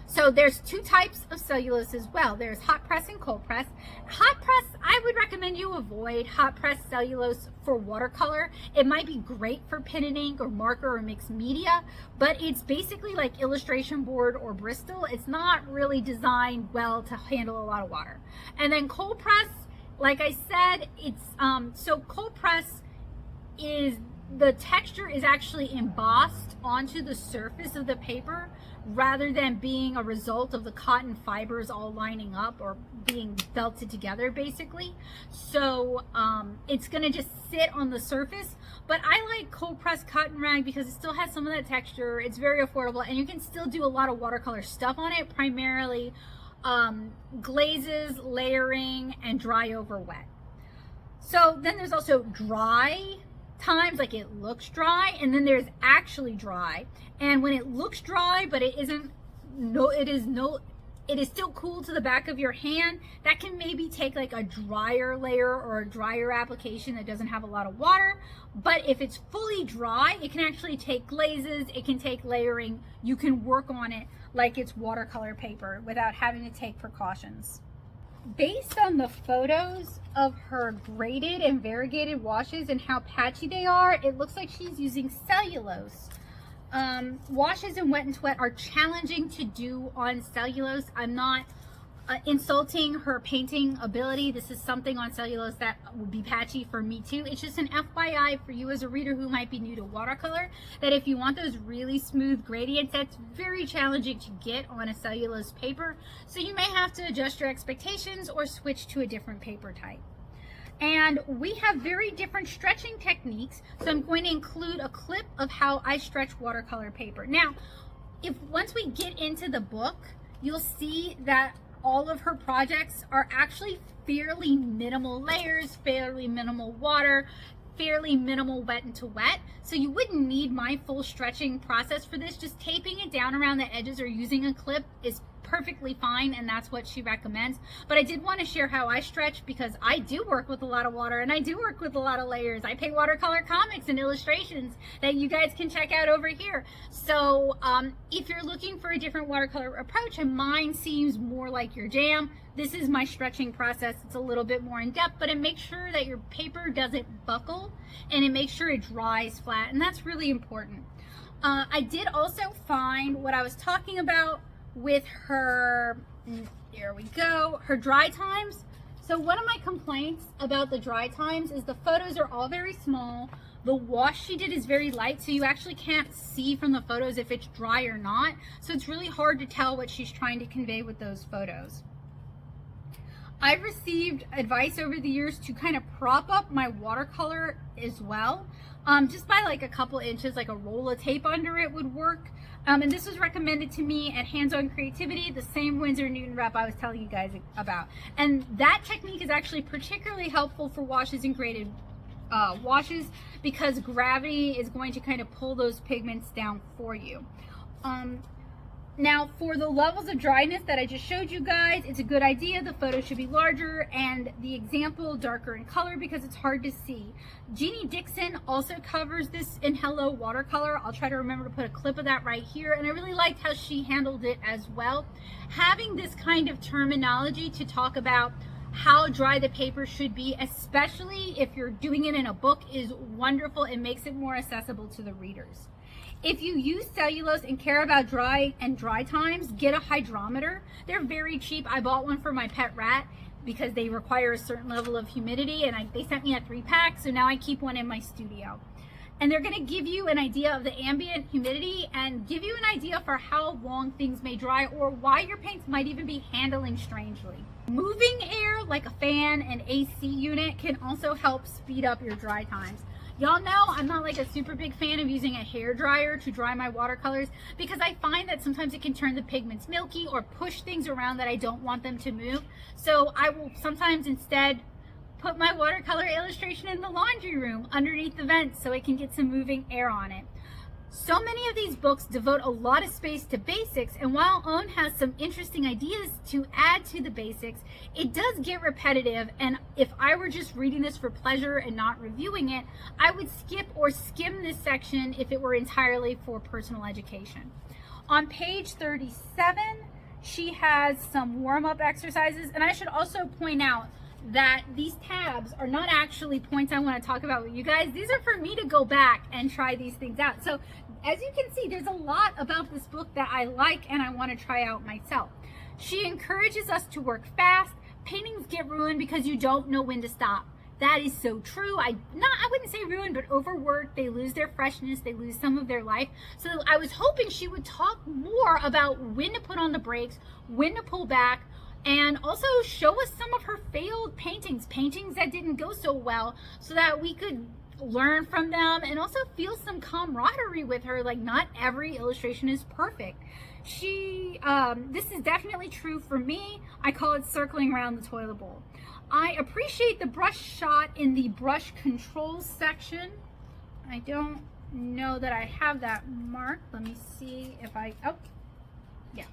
So there's two types of cellulose as well. There's hot press and cold press. Hot press, I would recommend you avoid hot press cellulose for watercolor. It might be great for pen and ink or marker or mixed media, but it's basically like illustration board or Bristol. It's not really designed well to handle a lot of water. And then cold press, like I said, it's so cold press is the texture is actually embossed onto the surface of the paper rather than being a result of the cotton fibers all lining up or being belted together, basically. So it's gonna just sit on the surface. But I like cold pressed cotton rag because it still has some of that texture. It's very affordable, and you can still do a lot of watercolor stuff on it, primarily glazes, layering, and dry over wet. So then there's also dry times, like it looks dry, and then there's actually dry. And when it looks dry but it isn't, it is still cool to the back of your hand, that can maybe take like a drier layer or a drier application that doesn't have a lot of water. But if it's fully dry, it can actually take glazes, it can take layering. You can work on it like it's watercolor paper without having to take precautions. Based on the photos of her graded and variegated washes and how patchy they are, it looks like she's using cellulose. Washes in wet and wet are challenging to do on cellulose. I'm not insulting her painting ability. This is something on cellulose that would be patchy for me too. It's just an FYI for you as a reader who might be new to watercolor, that if you want those really smooth gradients, that's very challenging to get on a cellulose paper. So you may have to adjust your expectations or switch to a different paper type. And we have very different stretching techniques, so I'm going to include a clip of how I stretch watercolor paper. Now, once we get into the book, you'll see that all of her projects are actually fairly minimal layers, fairly minimal water. fairly minimal wet into wet, so you wouldn't need my full stretching process for this. Just taping it down around the edges or using a clip is perfectly fine, and that's what she recommends. But I did want to share how I stretch, because I do work with a lot of water and I do work with a lot of layers. I paint watercolor comics and illustrations that you guys can check out over here. So if you're looking for a different watercolor approach and mine seems more like your jam, this is my stretching process. It's a little bit more in depth, but it makes sure that your paper doesn't buckle, and it makes sure it dries flat, and that's really important. I did also find what I was talking about with her, there we go, her dry times. So one of my complaints about the dry times is the photos are all very small. The wash she did is very light, so you actually can't see from the photos if it's dry or not. So it's really hard to tell what she's trying to convey with those photos. I've received advice over the years to kind of prop up my watercolor as well. Just by like a couple inches, like a roll of tape under it would work. And this was recommended to me at Hands On Creativity, the same Winsor Newton rep I was telling you guys about. And that technique is actually particularly helpful for washes and graded washes, because gravity is going to kind of pull those pigments down for you. Now, for the levels of dryness that I just showed you guys, it's a good idea. The photo should be larger and the example darker in color because it's hard to see. Jeannie Dixon also covers this in Hello Watercolor. I'll try to remember to put a clip of that right here. And I really liked how she handled it as well. Having this kind of terminology to talk about how dry the paper should be, especially if you're doing it in a book, is wonderful. It makes it more accessible to the readers. If you use cellulose and care about dry times, get a hydrometer. They're very cheap. I bought one for my pet rat because they require a certain level of humidity, and they sent me a 3-pack, so now I keep one in my studio. And they're going to give you an idea of the ambient humidity and give you an idea for how long things may dry, or why your paints might even be handling strangely. Moving air like a fan and AC unit can also help speed up your dry times. Y'all know I'm not like a super big fan of using a hair dryer to dry my watercolors, because I find that sometimes it can turn the pigments milky or push things around that I don't want them to move. So I will sometimes instead put my watercolor illustration in the laundry room underneath the vents so it can get some moving air on it. So many of these books devote a lot of space to basics, and while Own has some interesting ideas to add to the basics, it does get repetitive, and if I were just reading this for pleasure and not reviewing it, I would skip or skim this section if it were entirely for personal education. On page 37, she has some warm-up exercises, and I should also point out that these tabs are not actually points I want to talk about with you guys. These are for me to go back and try these things out. So as you can see, there's a lot about this book that I like and I want to try out myself. She encourages us to work fast. Paintings get ruined because you don't know when to stop. That is so true. I wouldn't say ruined, but overworked. They lose their freshness. They lose some of their life. So I was hoping she would talk more about when to put on the brakes, when to pull back, and also show us some of her failed paintings that didn't go so well, so that we could learn from them and also feel some camaraderie with her. Like, not every illustration is perfect. This is definitely true for me. I call it circling around the toilet bowl. I appreciate the brush shot in the brush controls section. I don't know that I have that marked. Let me see if yeah.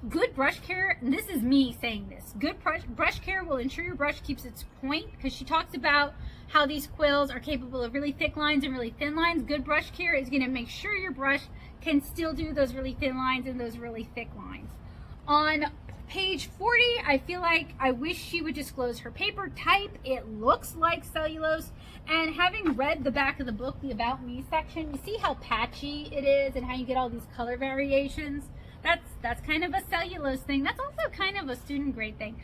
Good brush care, and this is me saying this, good brush care will ensure your brush keeps its point, because she talks about how these quills are capable of really thick lines and really thin lines. Good brush care is going to make sure your brush can still do those really thin lines and those really thick lines. On page 40, I feel like I wish she would disclose her paper type. It looks like cellulose, and having read the back of the book, the About Me section, you see how patchy it is and how you get all these color variations. That's kind of a cellulose thing. That's also kind of a student grade thing.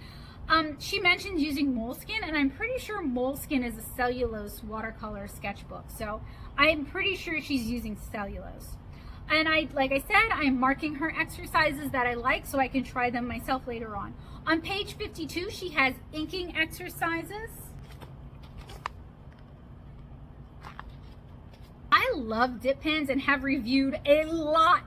She mentions using moleskin, and I'm pretty sure moleskin is a cellulose watercolor sketchbook. So I'm pretty sure she's using cellulose. And like I said, I'm marking her exercises that I like so I can try them myself later on. On page 52, she has inking exercises. I love dip pens and have reviewed a lot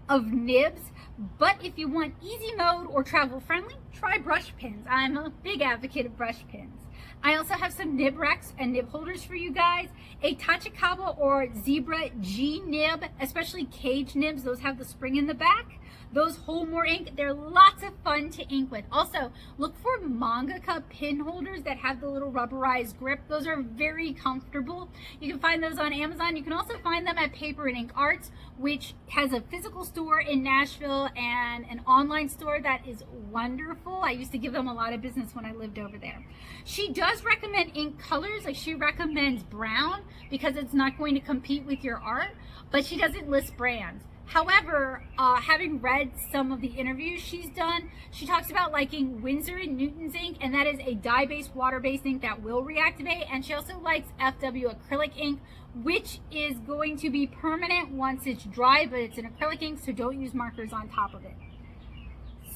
of nibs, But if you want easy mode or travel friendly, try brush pins. I'm a big advocate of brush pins. I also have some nib racks and nib holders for you guys. A Tachikaba or Zebra G nib, especially cage nibs. Those have the spring in the back. Those hold more ink. They're lots of fun to ink with. Also, look for mangaka pin holders that have the little rubberized grip. Those are very comfortable. You can find those on Amazon. You can also find them at Paper and Ink Arts, which has a physical store in Nashville and an online store that is wonderful. I used to give them a lot of business when I lived over there. She does recommend ink colors. Like, she recommends brown because it's not going to compete with your art, but she doesn't list brands. However, having read some of the interviews she's done, she talks about liking Winsor & Newton's ink, and that is a dye-based, water-based ink that will reactivate. And she also likes FW acrylic ink, which is going to be permanent once it's dry, but it's an acrylic ink, so don't use markers on top of it.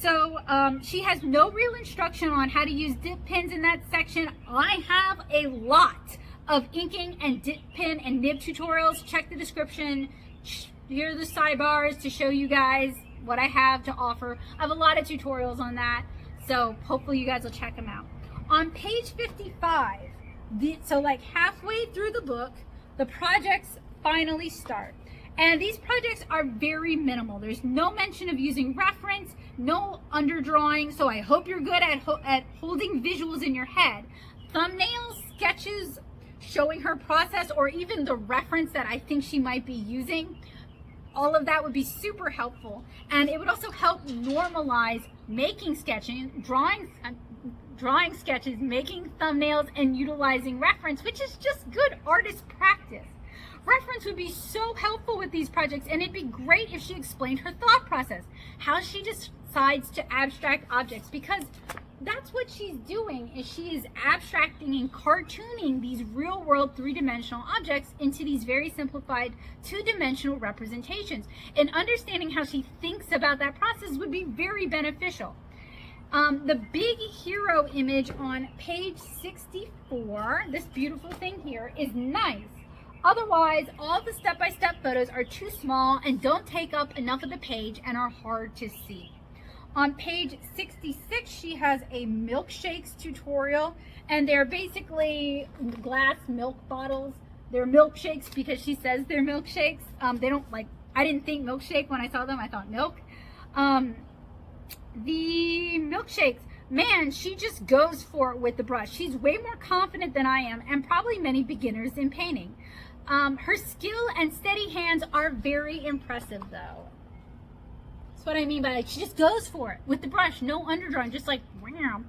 So she has no real instruction on how to use dip pins in that section. I have a lot of inking and dip pin and nib tutorials. Check the description. Here are the sidebars to show you guys what I have to offer. I have a lot of tutorials on that, so hopefully you guys will check them out. On page 55, so like halfway through the book, the projects finally start. And these projects are very minimal. There's no mention of using reference, no underdrawing, so I hope you're good at holding visuals in your head. Thumbnails, sketches showing her process, or even the reference that I think she might be using. All of that would be super helpful, and it would also help normalize making sketching, drawing sketches, making thumbnails, and utilizing reference, which is just good artist practice. Reference would be so helpful with these projects, and it'd be great if she explained her thought process, how she decides to abstract objects, because that's what she's doing, is she is abstracting and cartooning these real world three-dimensional objects into these very simplified two-dimensional representations. And understanding how she thinks about that process would be very beneficial. The big hero image on page 64, this beautiful thing here, is nice. Otherwise, all the step-by-step photos are too small and don't take up enough of the page and are hard to see. On page 66, she has a milkshakes tutorial, and they're basically glass milk bottles. They're milkshakes because she says they're milkshakes. They don't, like, I didn't think milkshake when I saw them. I thought milk. The milkshakes, man, she just goes for it with the brush. She's way more confident than I am, and probably many beginners in painting. Her skill and steady hands are very impressive, though. That's what I mean by, like, she just goes for it with the brush, no underdrawing, just like wham.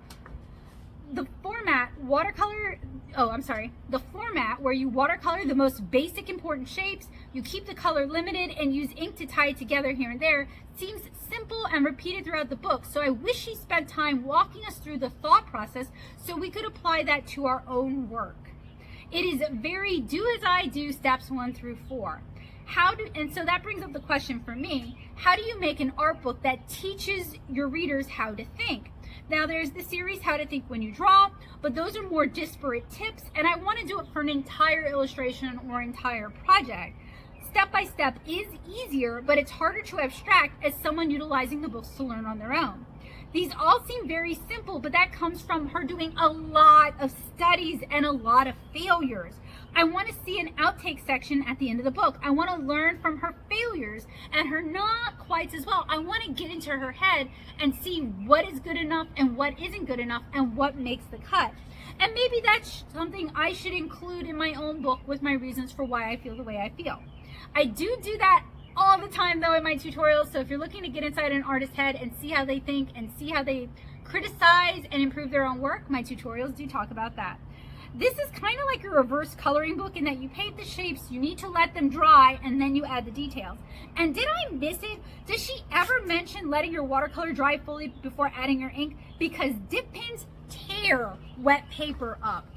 The format, the format where you watercolor the most basic important shapes, you keep the color limited and use ink to tie it together here and there, seems simple and repeated throughout the book. So I wish she spent time walking us through the thought process so we could apply that to our own work. It is very do as I do, steps 1 through 4. And so that brings up the question for me, how do you make an art book that teaches your readers how to think? Now, there's the series How to Think When You Draw, but those are more disparate tips, and I want to do it for an entire illustration or entire project. Step by step is easier, but it's harder to abstract as someone utilizing the books to learn on their own. These all seem very simple, but that comes from her doing a lot of studies and a lot of failures. I want to see an outtake section at the end of the book. I want to learn from her failures and her not quite as well. I want to get into her head and see what is good enough and what isn't good enough and what makes the cut. And maybe that's something I should include in my own book with my reasons for why I feel the way I feel. I do that all the time, though, in my tutorials. So if you're looking to get inside an artist's head and see how they think and see how they criticize and improve their own work, my tutorials do talk about that. This is kind of like a reverse coloring book in that you paint the shapes, you need to let them dry, and then you add the details. And did I miss it? Does she ever mention letting your watercolor dry fully before adding your ink? Because dip pins tear wet paper up.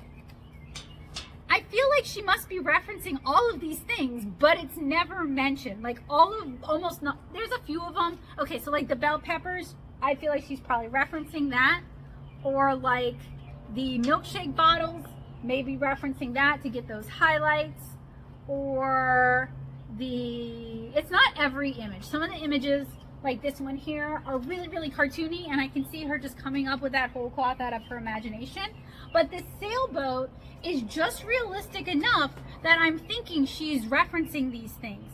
I feel like she must be referencing all of these things, but it's never mentioned. Like there's a few of them. Okay, so like the bell peppers, I feel like she's probably referencing that. Or like the milkshake bottles, maybe referencing that to get those highlights. Or it's not every image. Some of the images like this one here, are really, really cartoony, and I can see her just coming up with that whole cloth out of her imagination. But this sailboat is just realistic enough that I'm thinking she's referencing these things.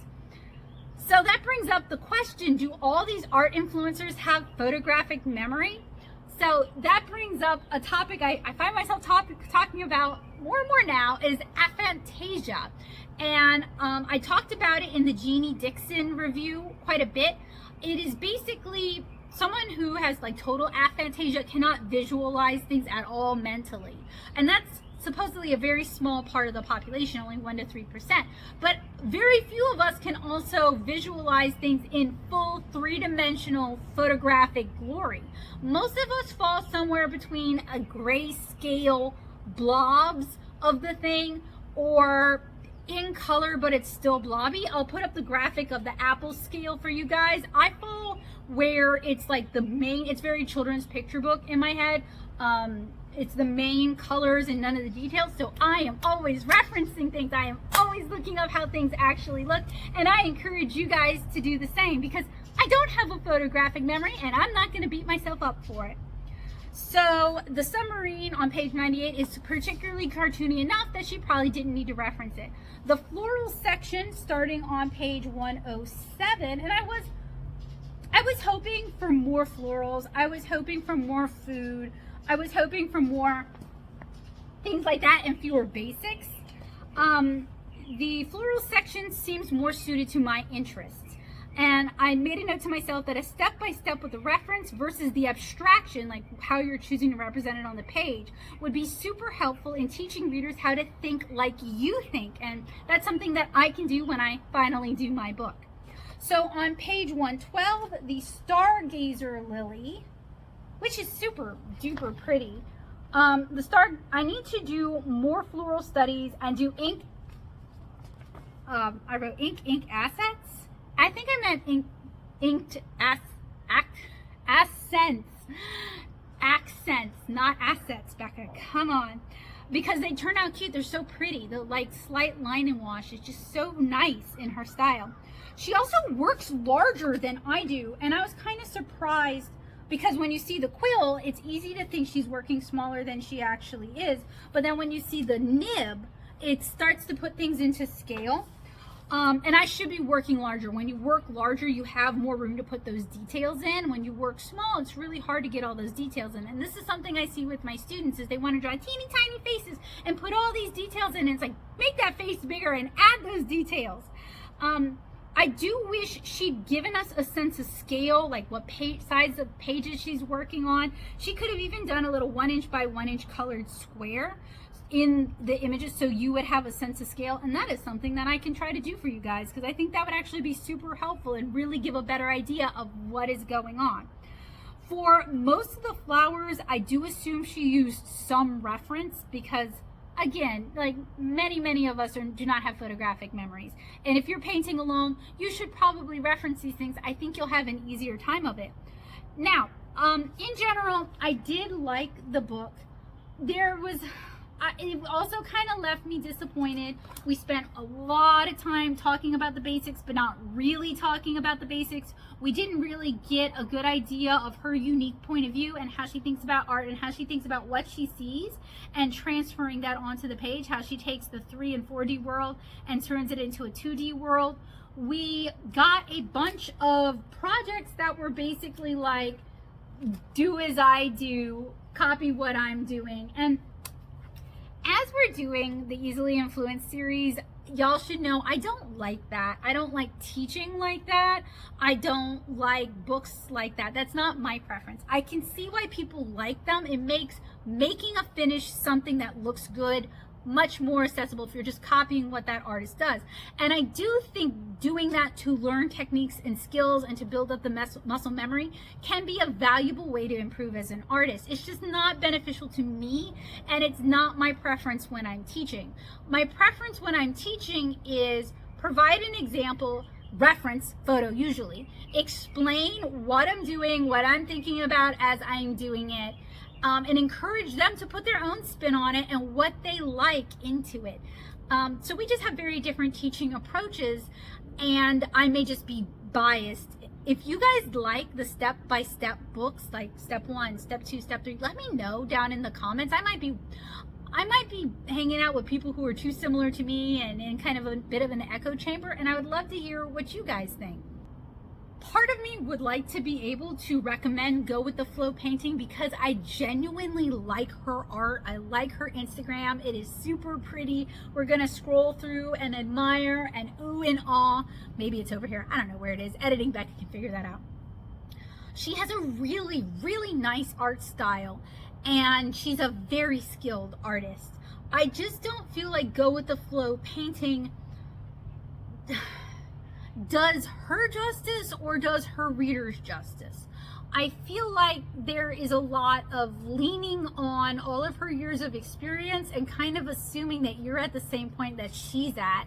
So that brings up the question, do all these art influencers have photographic memory? So that brings up a topic I find myself talking about more and more now, is aphantasia. And I talked about it in the Jeannie Dixon review quite a bit. It is basically someone who has like total aphantasia, cannot visualize things at all mentally. And that's supposedly a very small part of the population, only 1 to 3%. But very few of us can also visualize things in full 3-dimensional photographic glory. Most of us fall somewhere between a grayscale blobs of the thing, or in color but it's still blobby. I'll put up the graphic of the Apple scale for you guys. I fall where it's like the main, it's very children's picture book in my head. It's the main colors and none of the details. So I am always referencing things. I am always looking up how things actually look. And I encourage you guys to do the same, because I don't have a photographic memory and I'm not going to beat myself up for it. So the submarine on page 98 is particularly cartoony enough that she probably didn't need to reference it. The floral section starting on page 107, and I was hoping for more florals. I was hoping for more food. I was hoping for more things like that and fewer basics. The floral section seems more suited to my interests. And I made a note to myself that a step-by-step with the reference versus the abstraction, like how you're choosing to represent it on the page, would be super helpful in teaching readers how to think like you think. And that's something that I can do when I finally do my book. So on page 112, the Stargazer Lily, which is super duper pretty. I need to do more floral studies and do ink. I wrote ink assets. I think I meant inked accents, not assets, Becca. Come on. Because they turn out cute. They're so pretty. The like slight line and wash is just so nice in her style. She also works larger than I do, and I was kind of surprised, because when you see the quill, it's easy to think she's working smaller than she actually is. But then when you see the nib, it starts to put things into scale. And I should be working larger. When you work larger, you have more room to put those details in. When you work small, it's really hard to get all those details in. And this is something I see with my students, is they want to draw teeny tiny faces and put all these details in. And it's like, make that face bigger and add those details. I do wish she'd given us a sense of scale, like what size of pages she's working on. She could have even done a little 1 inch by 1 inch colored square in the images, so you would have a sense of scale. And that is something that I can try to do for you guys, because I think that would actually be super helpful and really give a better idea of what is going on. For most of the flowers, I do assume she used some reference, because again, like many of us do not have photographic memories. And if you're painting along, you should probably reference these things. I think you'll have an easier time of it. Now, in general, I did like the book. It also kind of left me disappointed. We spent a lot of time talking about the basics, but not really talking about the basics. We didn't really get a good idea of her unique point of view and how she thinks about art and how she thinks about what she sees and transferring that onto the page, how she takes the 3 and 4D world and turns it into a 2D world. We got a bunch of projects that were basically like, do as I do, copy what I'm doing. And as we're doing the Easily Influenced series, y'all should know I don't like that. I don't like teaching like that. I don't like books like that. That's not my preference. I can see why people like them. It makes making a finish something that looks good much more accessible if you're just copying what that artist does. And I do think doing that to learn techniques and skills and to build up the muscle memory can be a valuable way to improve as an artist. It's just not beneficial to me, and it's not my preference when I'm teaching. My preference when I'm teaching is provide an example, reference photo usually, explain what I'm doing, what I'm thinking about as I'm doing it, and encourage them to put their own spin on it and what they like into it. So we just have very different teaching approaches, and I may just be biased if you guys like the step-by-step books, like step 1, step 2, step 3, let me know down in the comments. I might be hanging out with people who are too similar to me and in kind of a bit of an echo chamber, and I would love to hear what you guys think. Part of me would like to be able to recommend go with the Flow painting because I genuinely like her art. I like her Instagram. It is super pretty. We're gonna scroll through and admire and ooh and awe. Maybe it's over here. I don't know where it is. Editing Becca can figure that out. She has a really, really nice art style, and she's a very skilled artist. I just don't feel like go with the Flow painting does her justice or does her readers justice. I feel like there is a lot of leaning on all of her years of experience and kind of assuming that you're at the same point that she's at.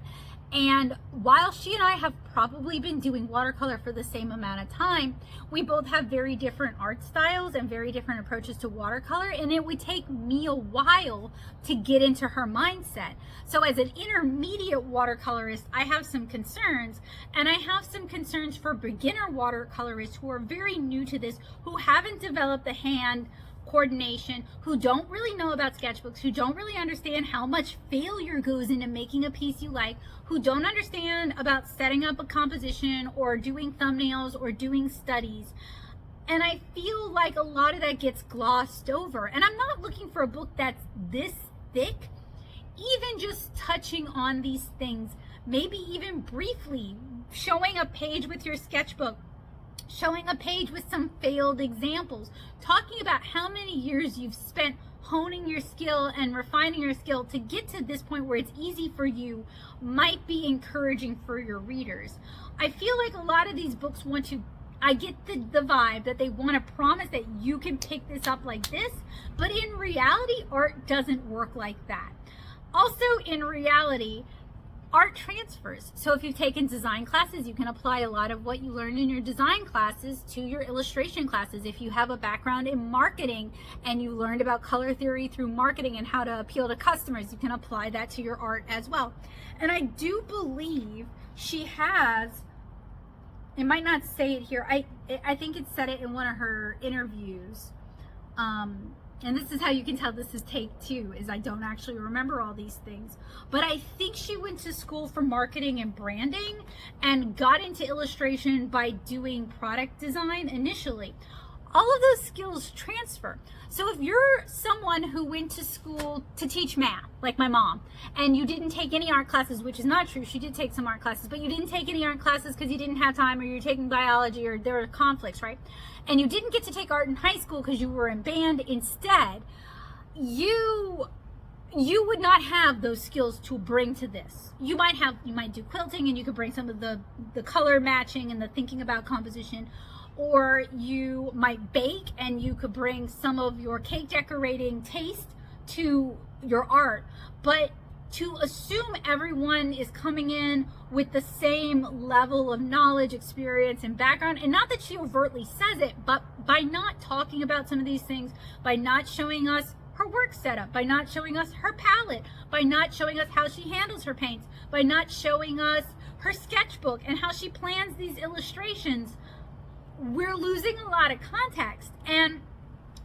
And while she and I have probably been doing watercolor for the same amount of time, we both have very different art styles and very different approaches to watercolor, and it would take me a while to get into her mindset. So as an intermediate watercolorist, I have some concerns, and I have some concerns for beginner watercolorists who are very new to this, who haven't developed the hand coordination, who don't really know about sketchbooks, who don't really understand how much failure goes into making a piece you like, who don't understand about setting up a composition or doing thumbnails or doing studies. And I feel like a lot of that gets glossed over. And I'm not looking for a book that's this thick. Even just touching on these things, maybe even briefly showing a page with your sketchbook, showing a page with some failed examples, talking about how many years you've spent honing your skill and refining your skill to get to this point where it's easy for you, might be encouraging for your readers. I feel like a lot of these books want to, I get the vibe that they want to promise that you can pick this up like this, but in reality, art doesn't work like that. Also, in reality, art transfers. So if you've taken design classes, you can apply a lot of what you learned in your design classes to your illustration classes. If you have a background in marketing and you learned about color theory through marketing and how to appeal to customers, you can apply that to your art as well. And I do believe she has, it might not say it here, I think it said it in one of her interviews, and this is how you can tell this is take 2, is I don't actually remember all these things. But I think she went to school for marketing and branding and got into illustration by doing product design initially. All of those skills transfer. So if you're someone who went to school to teach math, like my mom, and you didn't take any art classes, which is not true, she did take some art classes, but you didn't take any art classes because you didn't have time, or you're taking biology, or there were conflicts, right? And you didn't get to take art in high school because you were in band instead, you would not have those skills to bring to this. You might do quilting, and you could bring some of the color matching and the thinking about composition, or you might bake and you could bring some of your cake decorating taste to your art. But to assume everyone is coming in with the same level of knowledge, experience, and background, and not that she overtly says it, but by not talking about some of these things, by not showing us her work setup, by not showing us her palette, by not showing us how she handles her paints, by not showing us her sketchbook and how she plans these illustrations, we're losing a lot of context. And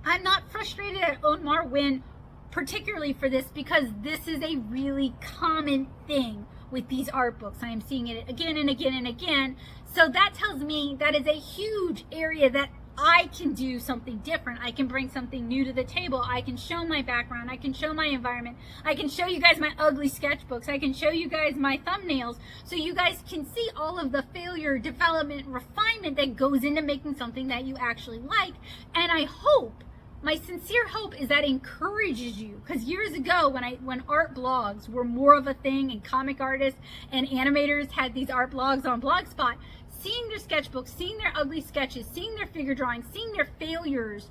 I'm not frustrated at Omar Wynn particularly for this, because this is a really common thing with these art books. I am seeing it again and again and again. So that tells me that is a huge area that I can do something different. I can bring something new to the table. I can show my background. I can show my environment. I can show you guys my ugly sketchbooks. I can show you guys my thumbnails, so you guys can see all of the failure, development, refinement that goes into making something that you actually like. And I hope, my sincere hope, is that encourages you, because years ago when art blogs were more of a thing and comic artists and animators had these art blogs on Blogspot, seeing their sketchbooks, seeing their ugly sketches, seeing their figure drawings, seeing their failures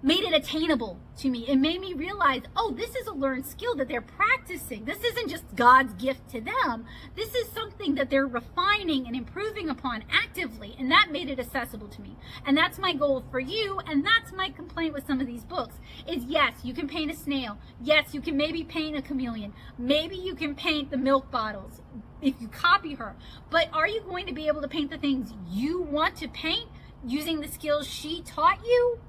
made it attainable to me. It made me realize, oh, this is a learned skill that they're practicing. This isn't just God's gift to them. This is something that they're refining and improving upon actively, and that made it accessible to me. And that's my goal for you, and that's my complaint with some of these books, is yes, you can paint a snail. Yes, you can maybe paint a chameleon. Maybe you can paint the milk bottles if you copy her. But are you going to be able to paint the things you want to paint using the skills she taught you?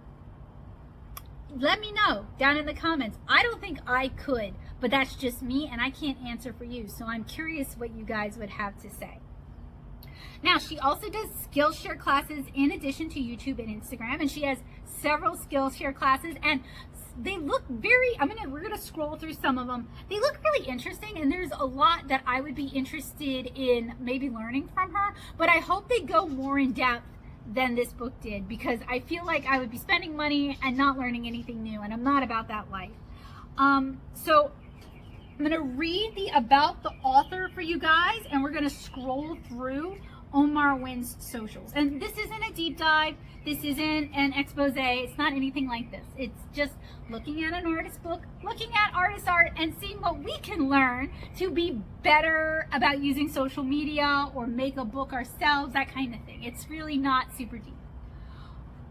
Let me know down in the comments. I don't think I could, but that's just me, and I can't answer for you. So I'm curious what you guys would have to say. Now, she also does Skillshare classes in addition to YouTube and Instagram, and she has several Skillshare classes, and they look very, we're gonna scroll through some of them. They look really interesting, and there's a lot that I would be interested in maybe learning from her, but I hope they go more in depth than this book did, because I feel like I would be spending money and not learning anything new, and I'm not about that life. So I'm gonna read the about the author for you guys, and we're gonna scroll through Omar Wynn's socials. And this isn't a deep dive, this isn't an expose, it's not anything like this. It's just looking at an artist book, looking at artist art, and seeing what we can learn to be better about using social media or make a book ourselves, that kind of thing. It's really not super deep.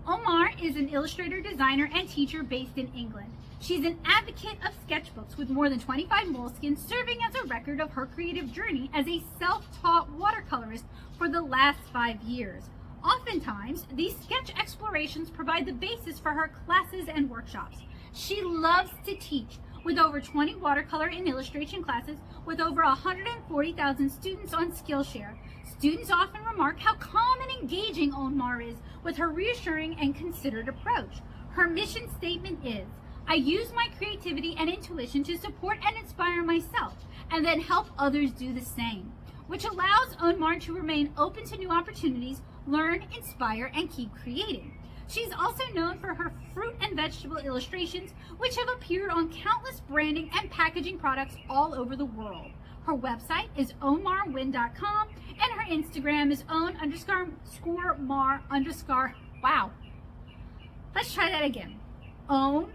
Omar is an illustrator, designer, and teacher based in England. She's an advocate of sketchbooks with more than 25 moleskins, serving as a record of her creative journey as a self-taught watercolorist for the last 5 years. Oftentimes, these sketch explorations provide the basis for her classes and workshops. She loves to teach, with over 20 watercolor and illustration classes with over 140,000 students on Skillshare. Students often remark how calm and engaging Omar is with her reassuring and considered approach. Her mission statement is, I use my creativity and intuition to support and inspire myself, and then help others do the same, which allows Omar to remain open to new opportunities, learn, inspire, and keep creating. She's also known for her fruit and vegetable illustrations, which have appeared on countless branding and packaging products all over the world. Her website is omarwyn.com, and her Instagram is own_mar_. Wow. Let's try that again. own_mar_wyn.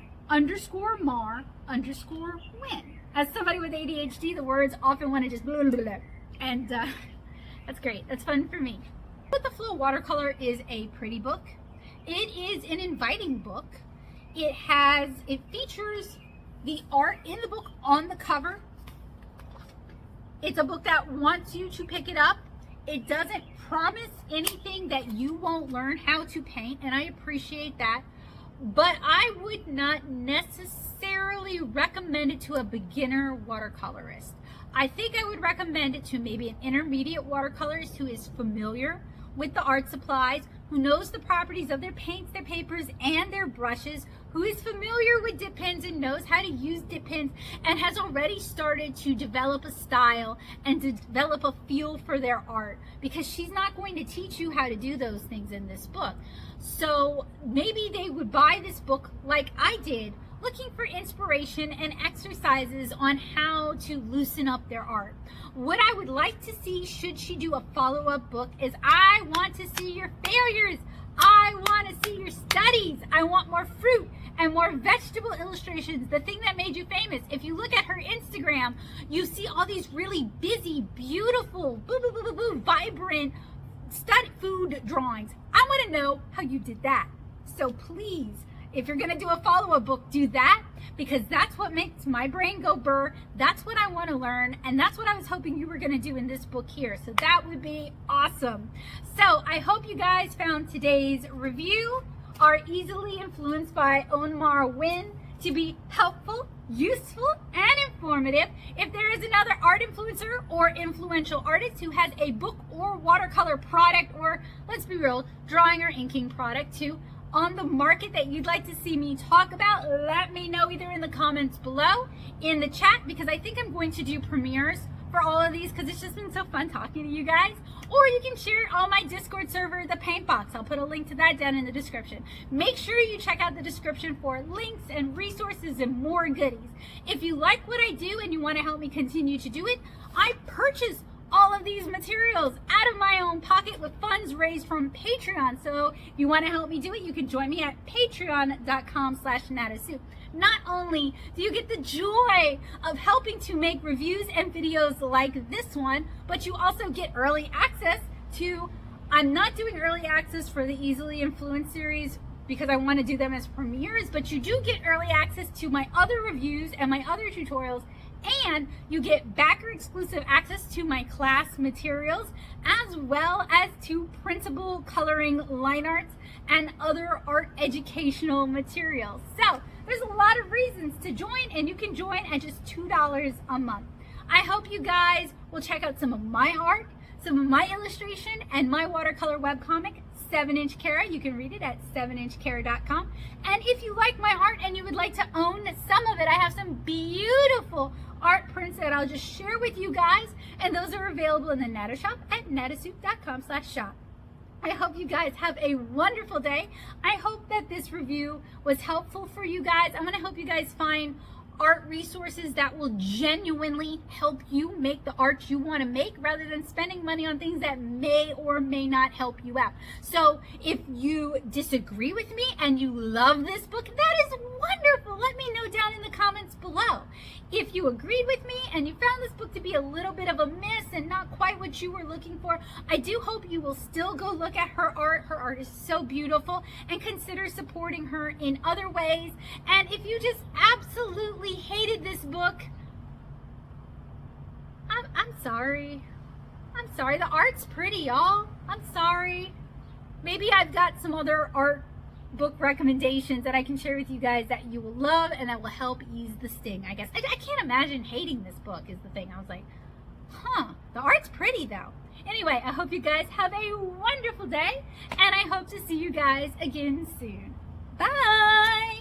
As somebody with ADHD, the words often want to just blah, blah, blah. And that's great. That's fun for me. But the Flow Watercolor is a pretty book. It is an inviting book. It features the art in the book on the cover. It's a book that wants you to pick it up. It doesn't promise anything that you won't learn how to paint, and I appreciate that. But I would not necessarily recommend it to a beginner watercolorist. I think I would recommend it to maybe an intermediate watercolorist who is familiar with the art supplies, who knows the properties of their paints, their papers, and their brushes, who is familiar with dip pens and knows how to use dip pens, and has already started to develop a style and to develop a feel for their art, because she's not going to teach you how to do those things in this book. So maybe they would buy this book like I did, looking for inspiration and exercises on how to loosen up their art. What I would like to see, should she do a follow-up book, is I want to see your failures. I want to see your studies. I want more fruit and more vegetable illustrations, the thing that made you famous. If you look at her Instagram, you see all these really busy, beautiful, vibrant food drawings. I want to know how you did that. So please, if you're going to do a follow-up book, do that, because that's what makes my brain go burr. That's what I want to learn, and that's what I was hoping you were going to do in this book here. So that would be awesome. So I hope you guys found today's review, Are Easily Influenced by Omar Wynn, to be helpful, useful, and informative. If there is another art influencer or influential artist who has a book or watercolor product, or let's be real, drawing or inking product too, on the market that you'd like to see me talk about, let me know either in the comments below, in the chat, because I think I'm going to do premieres for all of these, because it's just been so fun talking to you guys. Or you can share it on my Discord server, the Paint Box. I'll put a link to that down in the description. Make sure you check out the description for links and resources and more goodies. If you like what I do and you want to help me continue to do it, I purchase all of these materials out of my own pocket with funds raised from Patreon. So if you want to help me do it, you can join me at patreon.com/nattasoup. Not only do you get the joy of helping to make reviews and videos like this one, but you also get early access to, I'm not doing early access for the Easily Influenced series because I want to do them as premieres, but you do get early access to my other reviews and my other tutorials, and you get backer exclusive access to my class materials, as well as to printable coloring line arts and other art educational materials. So there's a lot of reasons to join, and you can join at just $2 a month. I hope you guys will check out some of my art, some of my illustration, and my watercolor webcomic, 7-Inch Kara. You can read it at 7inchkara.com. And if you like my art and you would like to own some of it, I have some beautiful art prints that I'll just share with you guys, and those are available in the Natta shop at nattasoup.com/shop. I hope you guys have a wonderful day. I hope that this review was helpful for you guys. I'm going to help you guys find art resources that will genuinely help you make the art you want to make, rather than spending money on things that may or may not help you out. So if you disagree with me and you love this book, that is wonderful. Let me know down in the comments below. If you agreed with me and you found this book to be a little bit of a miss and not quite what you were looking for, I do hope you will still go look at her art. Her art is so beautiful, and consider supporting her in other ways. And if you just absolutely hated this book, I'm sorry. I'm sorry. The art's pretty, y'all. I'm sorry. Maybe I've got some other art book recommendations that I can share with you guys that you will love and that will help ease the sting, I guess. I can't imagine hating this book is the thing. I was like, the art's pretty though. Anyway, I hope you guys have a wonderful day, and I hope to see you guys again soon. Bye!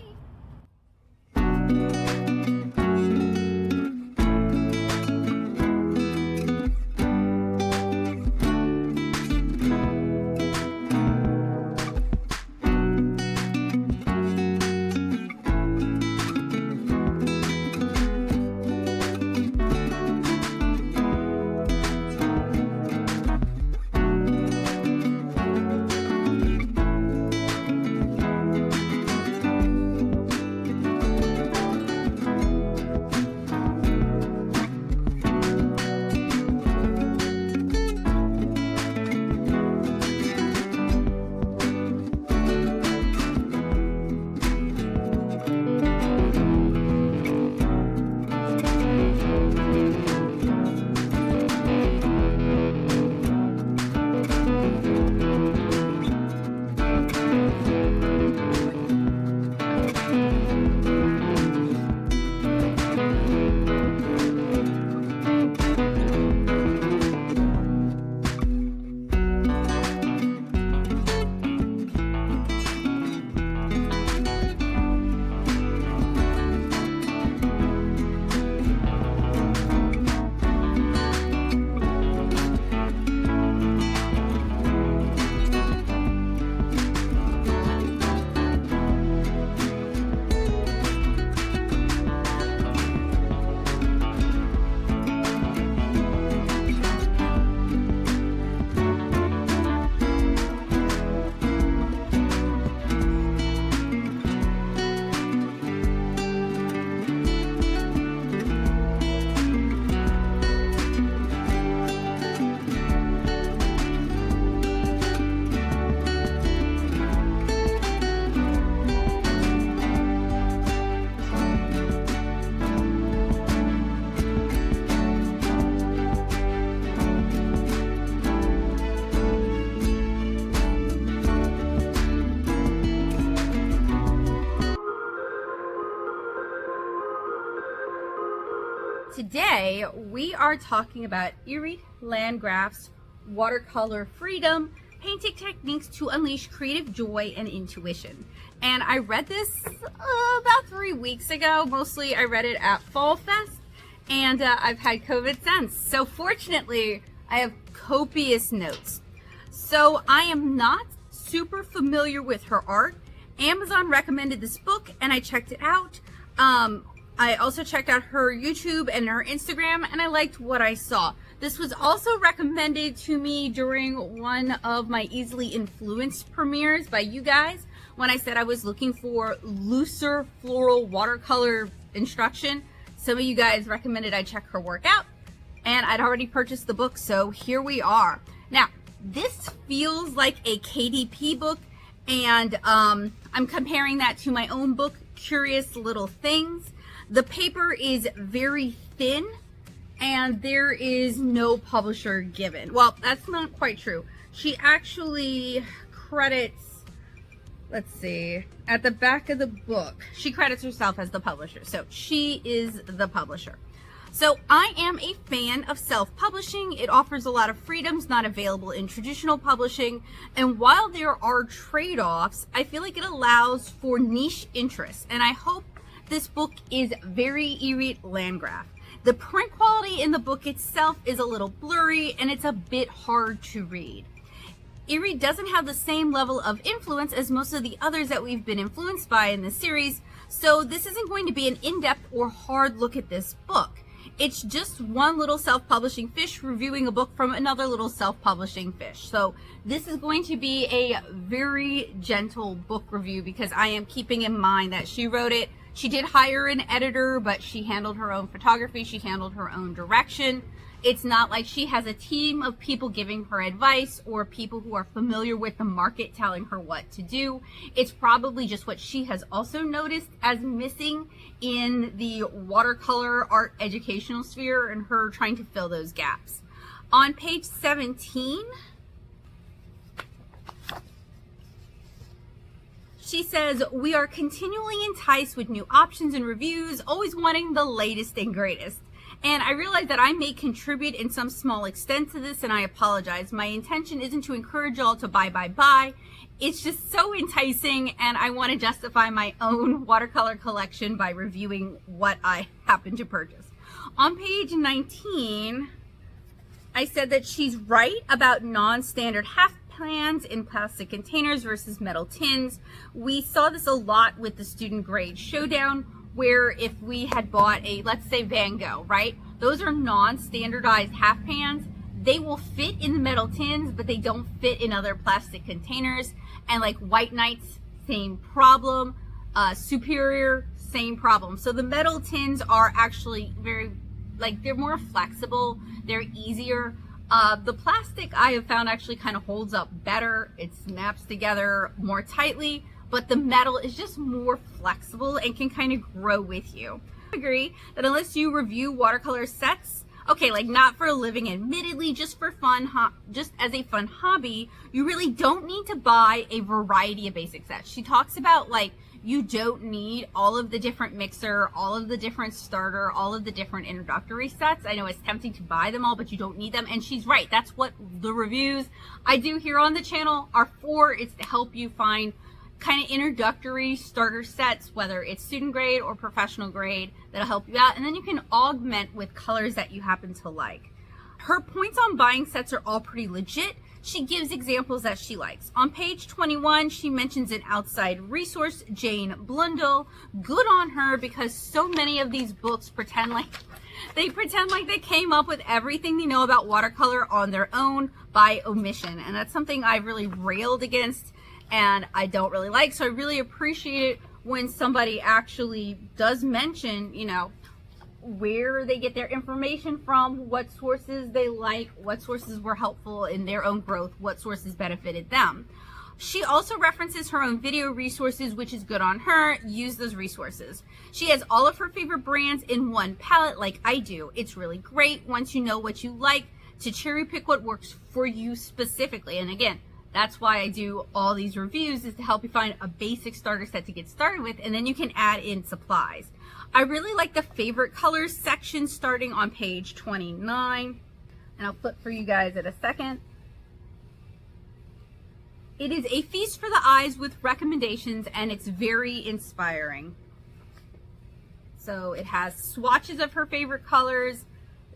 Today we are talking about Irit Landgrafs Watercolor Freedom, painting techniques to unleash creative joy and intuition. And I read this about 3 weeks ago. Mostly I read it at Fall Fest, and I've had COVID since. So fortunately I have copious notes. So I am not super familiar with her art. Amazon recommended this book and I checked it out. I also checked out her YouTube and her Instagram, and I liked what I saw. This was also recommended to me during one of my Easily Influenced premieres by you guys when I said I was looking for looser floral watercolor instruction. Some of you guys recommended I check her work out, and I'd already purchased the book, so here we are. Now, this feels like a KDP book, and I'm comparing that to my own book, Curious Little Things. The paper is very thin, and there is no publisher given. Well, that's not quite true. She actually credits, let's see, at the back of the book, she credits herself as the publisher. So she is the publisher. So I am a fan of self-publishing. It offers a lot of freedoms not available in traditional publishing. And while there are trade-offs, I feel like it allows for niche interests. And I hope this book is very Irit Landgraf. The print quality in the book itself is a little blurry and it's a bit hard to read. Irit doesn't have the same level of influence as most of the others that we've been influenced by in this series. So this isn't going to be an in-depth or hard look at this book. It's just one little self-publishing fish reviewing a book from another little self-publishing fish. So this is going to be a very gentle book review because I am keeping in mind that she wrote it. She did hire an editor, but she handled her own photography. She handled her own direction. It's not like she has a team of people giving her advice or people who are familiar with the market telling her what to do. It's probably just what she has also noticed as missing in the watercolor art educational sphere and her trying to fill those gaps. On page 17, she says, "We are continually enticed with new options and reviews, always wanting the latest and greatest. And I realize that I may contribute in some small extent to this, and I apologize. My intention isn't to encourage y'all to buy. It's just so enticing, and I want to justify my own watercolor collection by reviewing what I happen to purchase." On page 19, I said that she's right about non-standard half pans in plastic containers versus metal tins. We saw this a lot with the student grade showdown, where if we had bought a, let's say, Van Gogh, right? Those are non-standardized half pans. They will fit in the metal tins, but they don't fit in other plastic containers. And like White Knights, same problem. Superior, same problem. So the metal tins are actually very, like, they're more flexible. They're easier. The plastic I have found actually kind of holds up better. It snaps together more tightly. But the metal is just more flexible and can kind of grow with you. I agree that unless you review watercolor sets, okay, like not for a living, admittedly, just for fun, just as a fun hobby, you really don't need to buy a variety of basic sets. She talks about like, you don't need all of the different mixer, all of the different starter, all of the different introductory sets. I know it's tempting to buy them all, but you don't need them. And she's right. That's what the reviews I do here on the channel are for. It's to help you find kind of introductory starter sets, whether it's student grade or professional grade, that'll help you out. And then you can augment with colors that you happen to like. Her points on buying sets are all pretty legit. She gives examples that she likes. On page 21, she mentions an outside resource, Jane Blundell. Good on her, because so many of these books pretend like they came up with everything they know about watercolor on their own by omission. And that's something I've really railed against and I don't really like. So I really appreciate it when somebody actually does mention, you know, where they get their information from, what sources they like, what sources were helpful in their own growth, what sources benefited them. She also references her own video resources, which is good on her. Use those resources. She has all of her favorite brands in one palette like I do. It's really great once you know what you like to cherry pick what works for you specifically. And again, that's why I do all these reviews, is to help you find a basic starter set to get started with, and then you can add in supplies. I really like the favorite colors section starting on page 29, and I'll flip for you guys in a second. It is a feast for the eyes with recommendations, and it's very inspiring. So it has swatches of her favorite colors.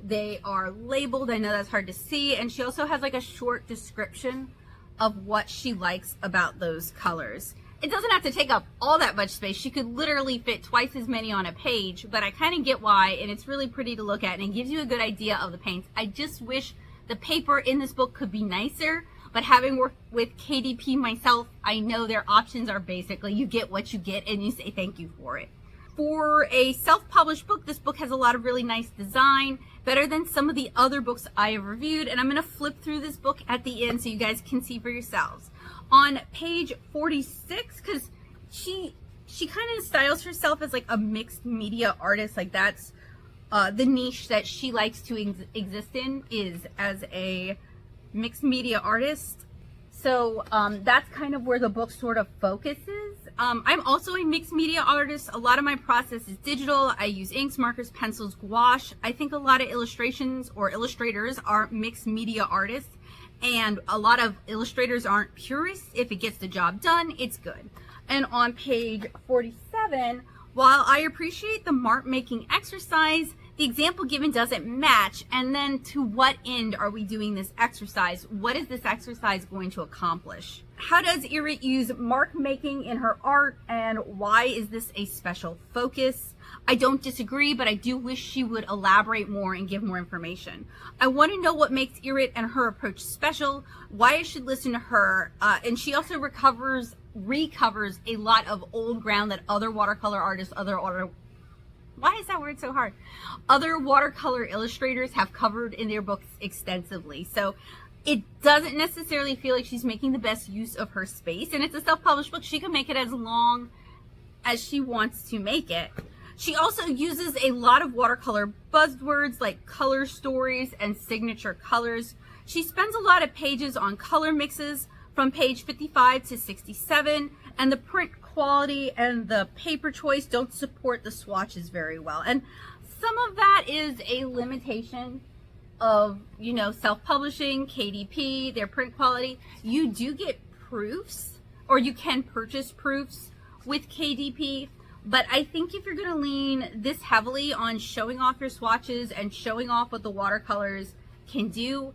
They are labeled. I know that's hard to see, and she also has like a short description of what she likes about those colors. it doesn't have to take up all that much space. She could literally fit twice as many on a page, but I kind of get why, and it's really pretty to look at, and it gives you a good idea of the paints. I just wish the paper in this book could be nicer, but having worked with KDP myself, I know their options are basically you get what you get and you say thank you for it. For a self-published book, this book has a lot of really nice design, better than some of the other books I have reviewed, and I'm going to flip through this book at the end so you guys can see for yourselves. On page 46, because she kind of styles herself as like a mixed media artist, like that's the niche that she likes to exist in, is as a mixed media artist. So that's kind of where the book sort of focuses. I'm also a mixed media artist. A lot of my process is digital. I use inks, markers, pencils, gouache. I think a lot of illustrations or illustrators are mixed media artists, and a lot of illustrators aren't purists. If it gets the job done, it's good. And on page 47, while I appreciate the mark making exercise, the example given doesn't match. And then to what end are we doing this exercise? What is this exercise going to accomplish? How does Irit use mark making in her art, and why is this a special focus? I don't disagree, but I do wish she would elaborate more and give more information. I want to know what makes Irit and her approach special, why I should listen to her, and she also recovers a lot of old ground that other watercolor artists, why is that word so hard? Other watercolor illustrators have covered in their books extensively. So it doesn't necessarily feel like she's making the best use of her space, and it's a self-published book. She can make it as long as she wants to make it. She also uses a lot of watercolor buzzwords like color stories and signature colors. She spends a lot of pages on color mixes from page 55 to 67, and the print quality and the paper choice don't support the swatches very well. And some of that is a limitation of, you know, self-publishing, KDP, their print quality. You do get proofs, or you can purchase proofs with KDP, but I think if you're going to lean this heavily on showing off your swatches and showing off what the watercolors can do,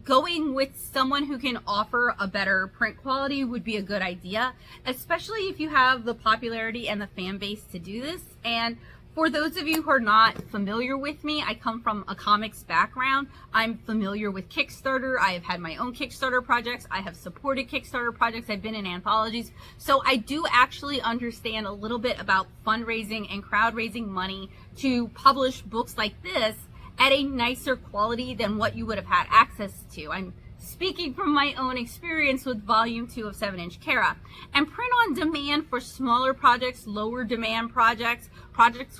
going with someone who can offer a better print quality would be a good idea, especially if you have the popularity and the fan base to do this. And for those of you who are not familiar with me, I come from a comics background. I'm familiar with Kickstarter. I have had my own Kickstarter projects. I have supported Kickstarter projects. I've been in anthologies. So I do actually understand a little bit about fundraising and crowd raising money to publish books like this at a nicer quality than what you would have had access to. I'm speaking from my own experience with volume 2 of 7-inch Kara. And print on demand for smaller projects, lower demand projects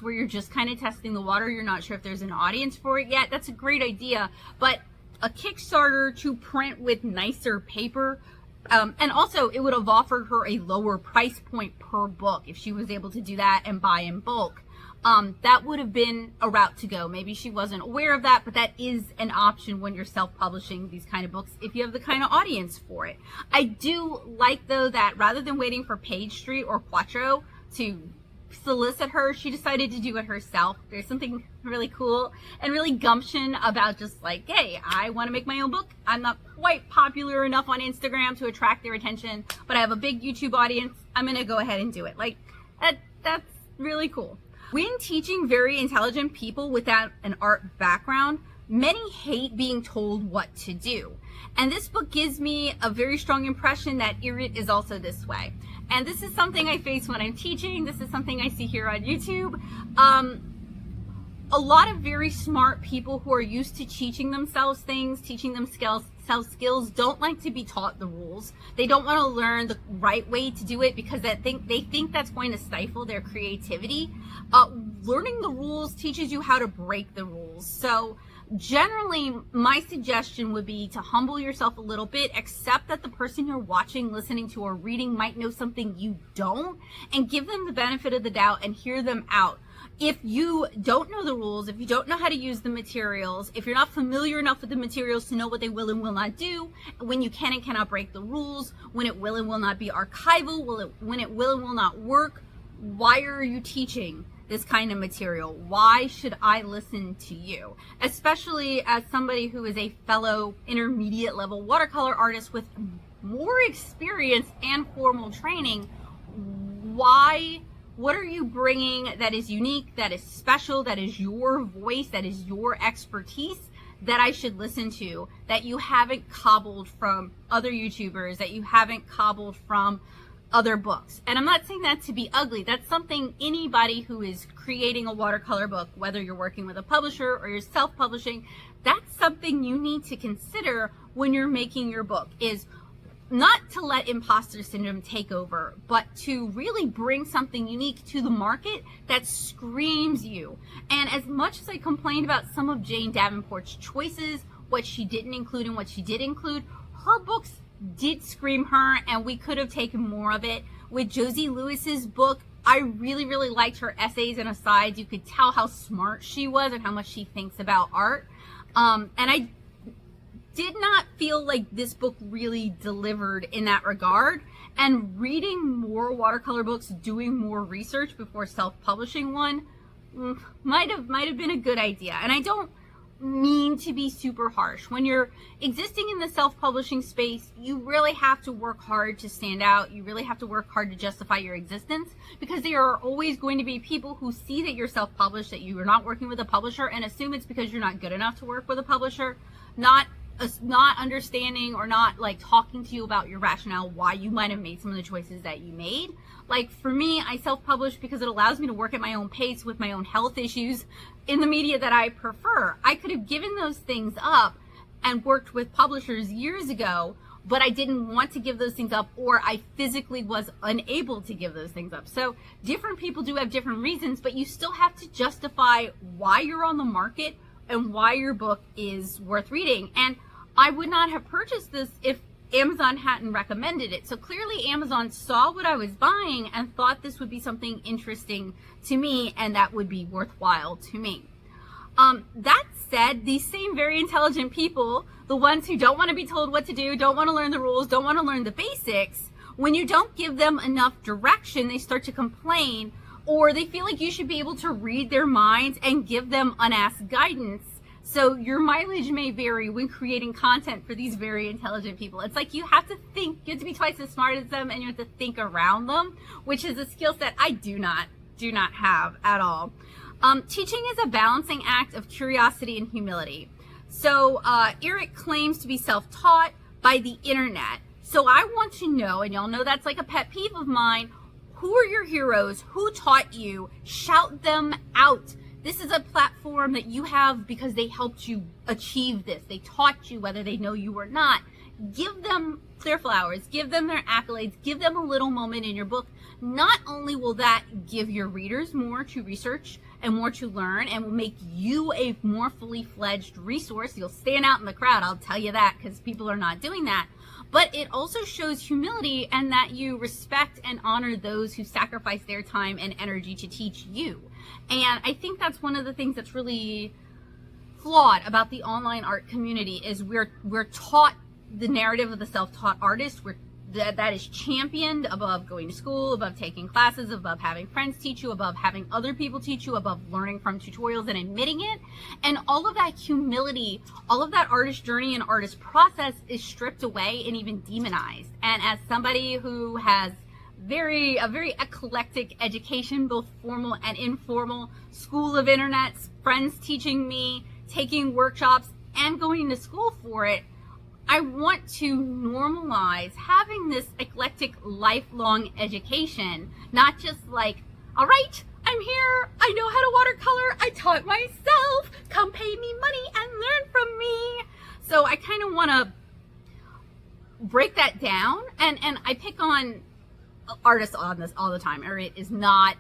where you're just kind of testing the water, you're not sure if there's an audience for it yet, that's a great idea. But a Kickstarter to print with nicer paper, and also it would have offered her a lower price point per book if she was able to do that and buy in bulk. That would have been a route to go. Maybe she wasn't aware of that, but that is an option when you're self-publishing these kind of books if you have the kind of audience for it. I do like, though, that rather than waiting for Page Street or Quattro to solicit her, she decided to do it herself. There's something really cool and really gumption about just like, hey, I want to make my own book. I'm not quite popular enough on Instagram to attract their attention, but I have a big YouTube audience. I'm going to go ahead and do it. Like, that's really cool. When teaching very intelligent people without an art background, many hate being told what to do. And this book gives me a very strong impression that Irit is also this way. And this is something I face when I'm teaching. This is something I see here on YouTube. A lot of very smart people who are used to teaching themselves things, teaching themselves skills, don't like to be taught the rules. They don't want to learn the right way to do it because they think that's going to stifle their creativity. Learning the rules teaches you how to break the rules. So generally, my suggestion would be to humble yourself a little bit, accept that the person you're watching, listening to, or reading might know something you don't, and give them the benefit of the doubt and hear them out. If you don't know the rules, if you don't know how to use the materials, if you're not familiar enough with the materials to know what they will and will not do, when you can and cannot break the rules, when it will and will not be archival, when it will and will not work, why are you teaching this kind of material? Why should I listen to you? Especially as somebody who is a fellow intermediate level watercolor artist with more experience and formal training, what are you bringing that is unique, that is special, that is your voice, that is your expertise that I should listen to, that you haven't cobbled from other YouTubers, that you haven't cobbled from other books? And I'm not saying that to be ugly. That's something anybody who is creating a watercolor book, whether you're working with a publisher or you're self-publishing, that's something you need to consider when you're making your book, is not to let imposter syndrome take over, but to really bring something unique to the market that screams you. And as much as I complained about some of Jane Davenport's choices, what she didn't include and what she did include, her books did scream her, and we could have taken more of it. With Josie Lewis's book, I really, really liked her essays and asides. You could tell how smart she was and how much she thinks about art. And I did not feel like this book really delivered in that regard. And reading more watercolor books, doing more research before self-publishing one, might have been a good idea. And I don't mean to be super harsh. When you're existing in the self-publishing space, you really have to work hard to stand out. You really have to work hard to justify your existence, because there are always going to be people who see that you're self-published, that you are not working with a publisher, and assume it's because you're not good enough to work with a publisher, not understanding or not like talking to you about your rationale why you might have made some of the choices that you made. Like for me, I self-publish because it allows me to work at my own pace with my own health issues in the media that I prefer. I could have given those things up and worked with publishers years ago, but I didn't want to give those things up, or I physically was unable to give those things up. So different people do have different reasons, but you still have to justify why you're on the market and why your book is worth reading. And I would not have purchased this if Amazon hadn't recommended it. So clearly Amazon saw what I was buying and thought this would be something interesting to me and that would be worthwhile to me. That said, these same very intelligent people, the ones who don't want to be told what to do, don't want to learn the rules, don't want to learn the basics, when you don't give them enough direction, they start to complain, or they feel like you should be able to read their minds and give them unasked guidance. So your mileage may vary when creating content for these very intelligent people. It's like you have to think, you have to be twice as smart as them, and you have to think around them, which is a skill set I do not have at all. Teaching is a balancing act of curiosity and humility. So Irit claims to be self-taught by the internet. So I want to know, and y'all know that's like a pet peeve of mine, who are your heroes? Who taught you? Shout them out. This is a platform that you have because they helped you achieve this. They taught you whether they know you or not. Give them their flowers, give them their accolades, give them a little moment in your book. Not only will that give your readers more to research and more to learn and will make you a more fully fledged resource. You'll stand out in the crowd, I'll tell you that, because people are not doing that. But it also shows humility and that you respect and honor those who sacrifice their time and energy to teach you. And I think that's one of the things that's really flawed about the online art community is we're taught the narrative of the self-taught artist. That is championed above going to school, above taking classes, above having friends teach you, above having other people teach you, above learning from tutorials and admitting it. And all of that humility, all of that artist journey and artist process is stripped away and even demonized. And as somebody who has a very eclectic education, both formal and informal, school of internets, friends teaching me, taking workshops, and going to school for it, I want to normalize having this eclectic lifelong education, not just like, all right, I'm here, I know how to watercolor, I taught myself, come pay me money and learn from me. So I kind of want to break that down, and I pick on artists on this all the time. Irit is not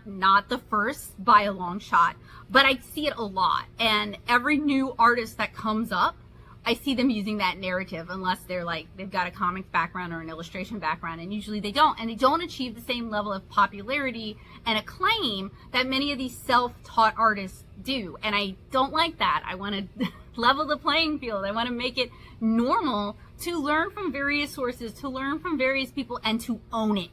the first by a long shot, but I see it a lot, and every new artist that comes up, I see them using that narrative, unless they're like, they've got a comics background or an illustration background, and usually they don't, and they don't achieve the same level of popularity and acclaim that many of these self-taught artists do. And I don't like that. I want to level the playing field. I want to make it normal to learn from various sources, to learn from various people, and to own it.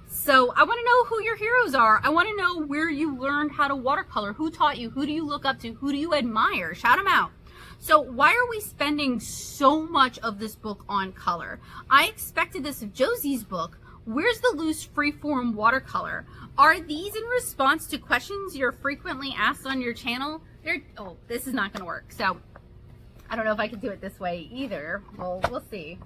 So I want to know who your heroes are. I want to know where you learned how to watercolor, who taught you, who do you look up to, who do you admire? Shout them out. So why are we spending so much of this book on color? I expected this of Josie's book, Where's the loose freeform watercolor? Are these in response to questions you're frequently asked on your channel? Oh, this is not going to work. So I don't know if I can do it this way either. Well, we'll see.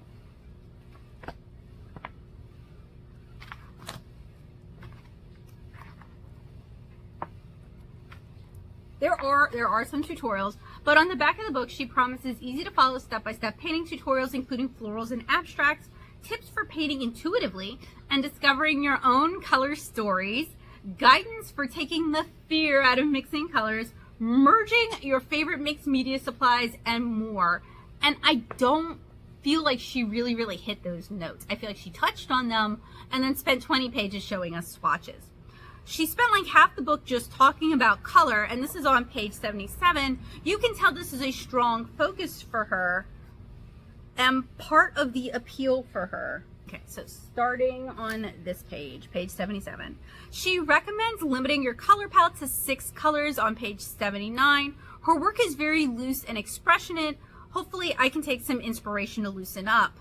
There are some tutorials, but on the back of the book, she promises easy to follow step-by-step painting tutorials, including florals and abstracts, tips for painting intuitively and discovering your own color stories, guidance for taking the fear out of mixing colors, merging your favorite mixed media supplies, and more. And I don't feel like she really hit those notes. I feel like she touched on them and then spent 20 pages showing us swatches. She spent like half the book just talking about color, and this is on page 77. You can tell this is a strong focus for her and part of the appeal for her. Okay, so starting on this page, page 77. She recommends limiting your color palette to 6 colors on page 79. Her work is very loose and expressionate. Hopefully I can take some inspiration to loosen up.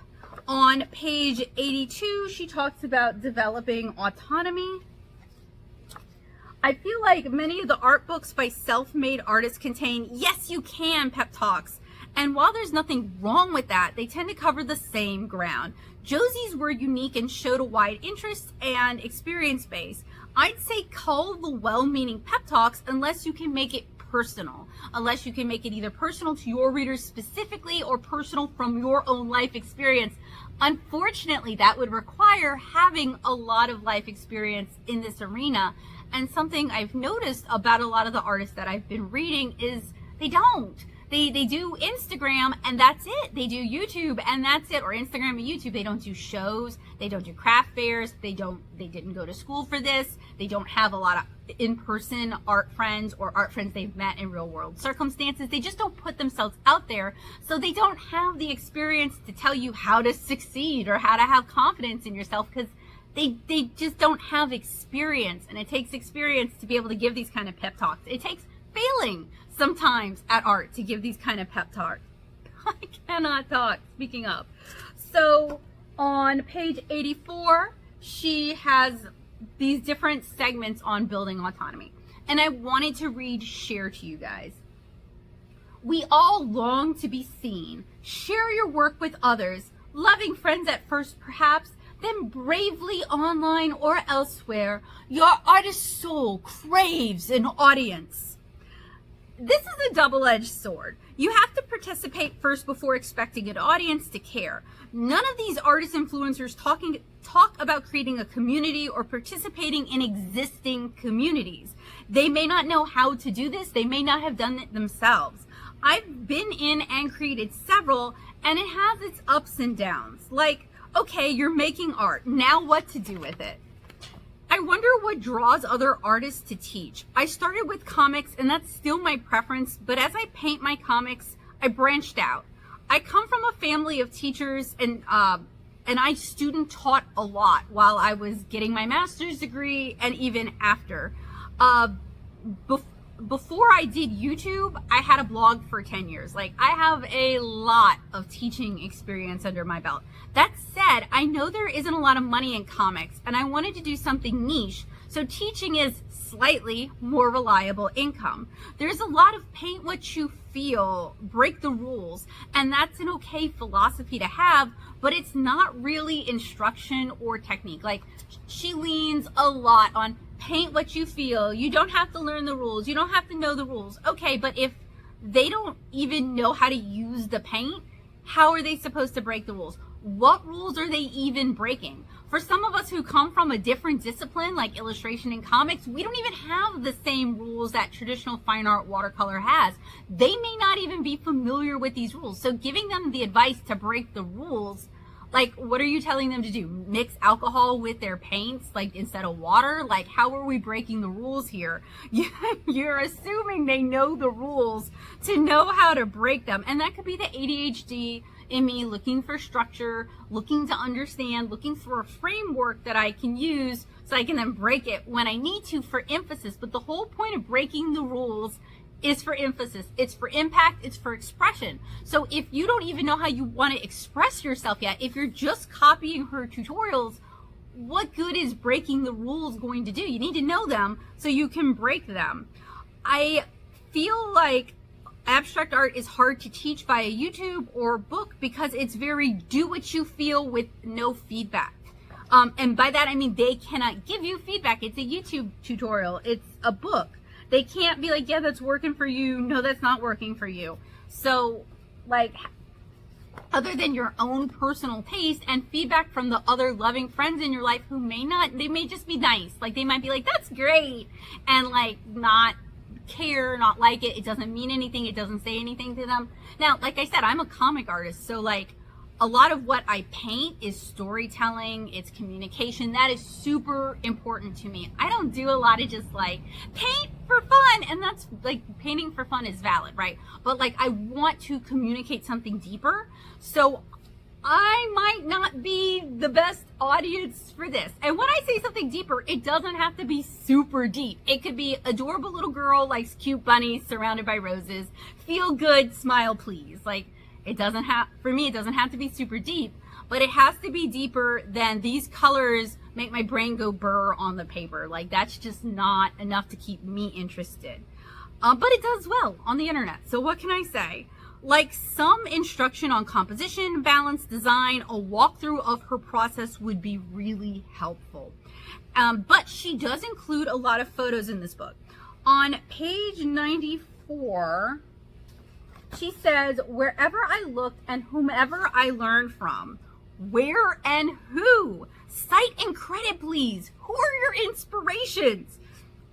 On page 82, she talks about developing autonomy. I feel like many of the art books by self-made artists contain "yes you can" pep talks, and while there's nothing wrong with that, they tend to cover the same ground. Josie's were unique and showed a wide interest and experience base. I'd say cull the well-meaning pep talks unless you can make it personal, unless you can make it either personal to your readers specifically or personal from your own life experience. Unfortunately, that would require having a lot of life experience in this arena. And something I've noticed about a lot of the artists that I've been reading is they don't. They do Instagram and that's it. They do YouTube and that's it. Or Instagram and YouTube. They don't do shows. They don't do craft fairs. They didn't go to school for this. They don't have a lot of in-person art friends or art friends they've met in real world circumstances. They just don't put themselves out there. So they don't have the experience to tell you how to succeed or how to have confidence in yourself, because they just don't have experience, and it takes experience to be able to give these kind of pep talks. It takes failing sometimes at art to give these kind of pep talks. I cannot talk, speaking of. So on page 84, she has these different segments on building autonomy, and I wanted to share to you guys. We all long to be seen. Share your work with others, loving friends at first perhaps, then bravely online or elsewhere, your artist soul craves an audience. This is a double-edged sword. You have to participate first before expecting an audience to care. None of these artist influencers talk about creating a community or participating in existing communities. They may not know how to do this. They may not have done it themselves. I've been in and created several, and it has its ups and downs. Like, okay, you're making art. Now what to do with it? I wonder what draws other artists to teach. I started with comics, and that's still my preference, but as I paint my comics, I branched out. I come from a family of teachers, and I student taught a lot while I was getting my master's degree and even after. Before I did YouTube, I had a blog for 10 years. Like, I have a lot of teaching experience under my belt. That said, I know there isn't a lot of money in comics, and I wanted to do something niche, so teaching is slightly more reliable income. There's a lot of paint what you feel, break the rules, and that's an okay philosophy to have, but it's not really instruction or technique. Like, she leans a lot on paint what you feel. You don't have to learn the rules. You don't have to know the rules. Okay, but if they don't even know how to use the paint, how are they supposed to break the rules? What rules are they even breaking? For some of us who come from a different discipline, like illustration and comics, we don't even have the same rules that traditional fine art watercolor has. They may not even be familiar with these rules. So giving them the advice to break the rules, like, what are you telling them to do? Mix alcohol with their paints, like, instead of water? Like, how are we breaking the rules here? You're assuming they know the rules to know how to break them. And that could be the ADHD in me, looking for structure, looking to understand, looking for a framework that I can use so I can then break it when I need to for emphasis. But the whole point of breaking the rules is for emphasis. It's for impact. It's for expression. So if you don't even know how you want to express yourself yet, if you're just copying her tutorials, what good is breaking the rules going to do? You need to know them so you can break them. I feel like abstract art is hard to teach via YouTube or book because it's very do what you feel with no feedback. And by that I mean they cannot give you feedback. It's a YouTube tutorial. It's a book. They can't be like, yeah, that's working for you. No, that's not working for you. So, like, other than your own personal taste and feedback from the other loving friends in your life who may not, they may just be nice. Like, they might be like, that's great. And, like, not care, not like it. It doesn't mean anything. It doesn't say anything to them. Now, like I said, I'm a comic artist. So, like, a lot of what I paint is storytelling, it's communication. That is super important to me. I don't do a lot of just like paint for fun, and that's like painting for fun is valid, right? But like I want to communicate something deeper. So I might not be the best audience for this. And when I say something deeper, it doesn't have to be super deep. It could be adorable little girl likes cute bunnies surrounded by roses. Feel good, smile please. Like, it doesn't have, for me, it doesn't have to be super deep, but it has to be deeper than these colors make my brain go burr on the paper. Like, that's just not enough to keep me interested. But it does well on the internet. So what can I say? Like, some instruction on composition, balance, design, a walkthrough of her process would be really helpful. But she does include a lot of photos in this book. On page 94, she says, wherever I looked and whomever I learned from. Where and who? Cite and credit, please. Who are your inspirations?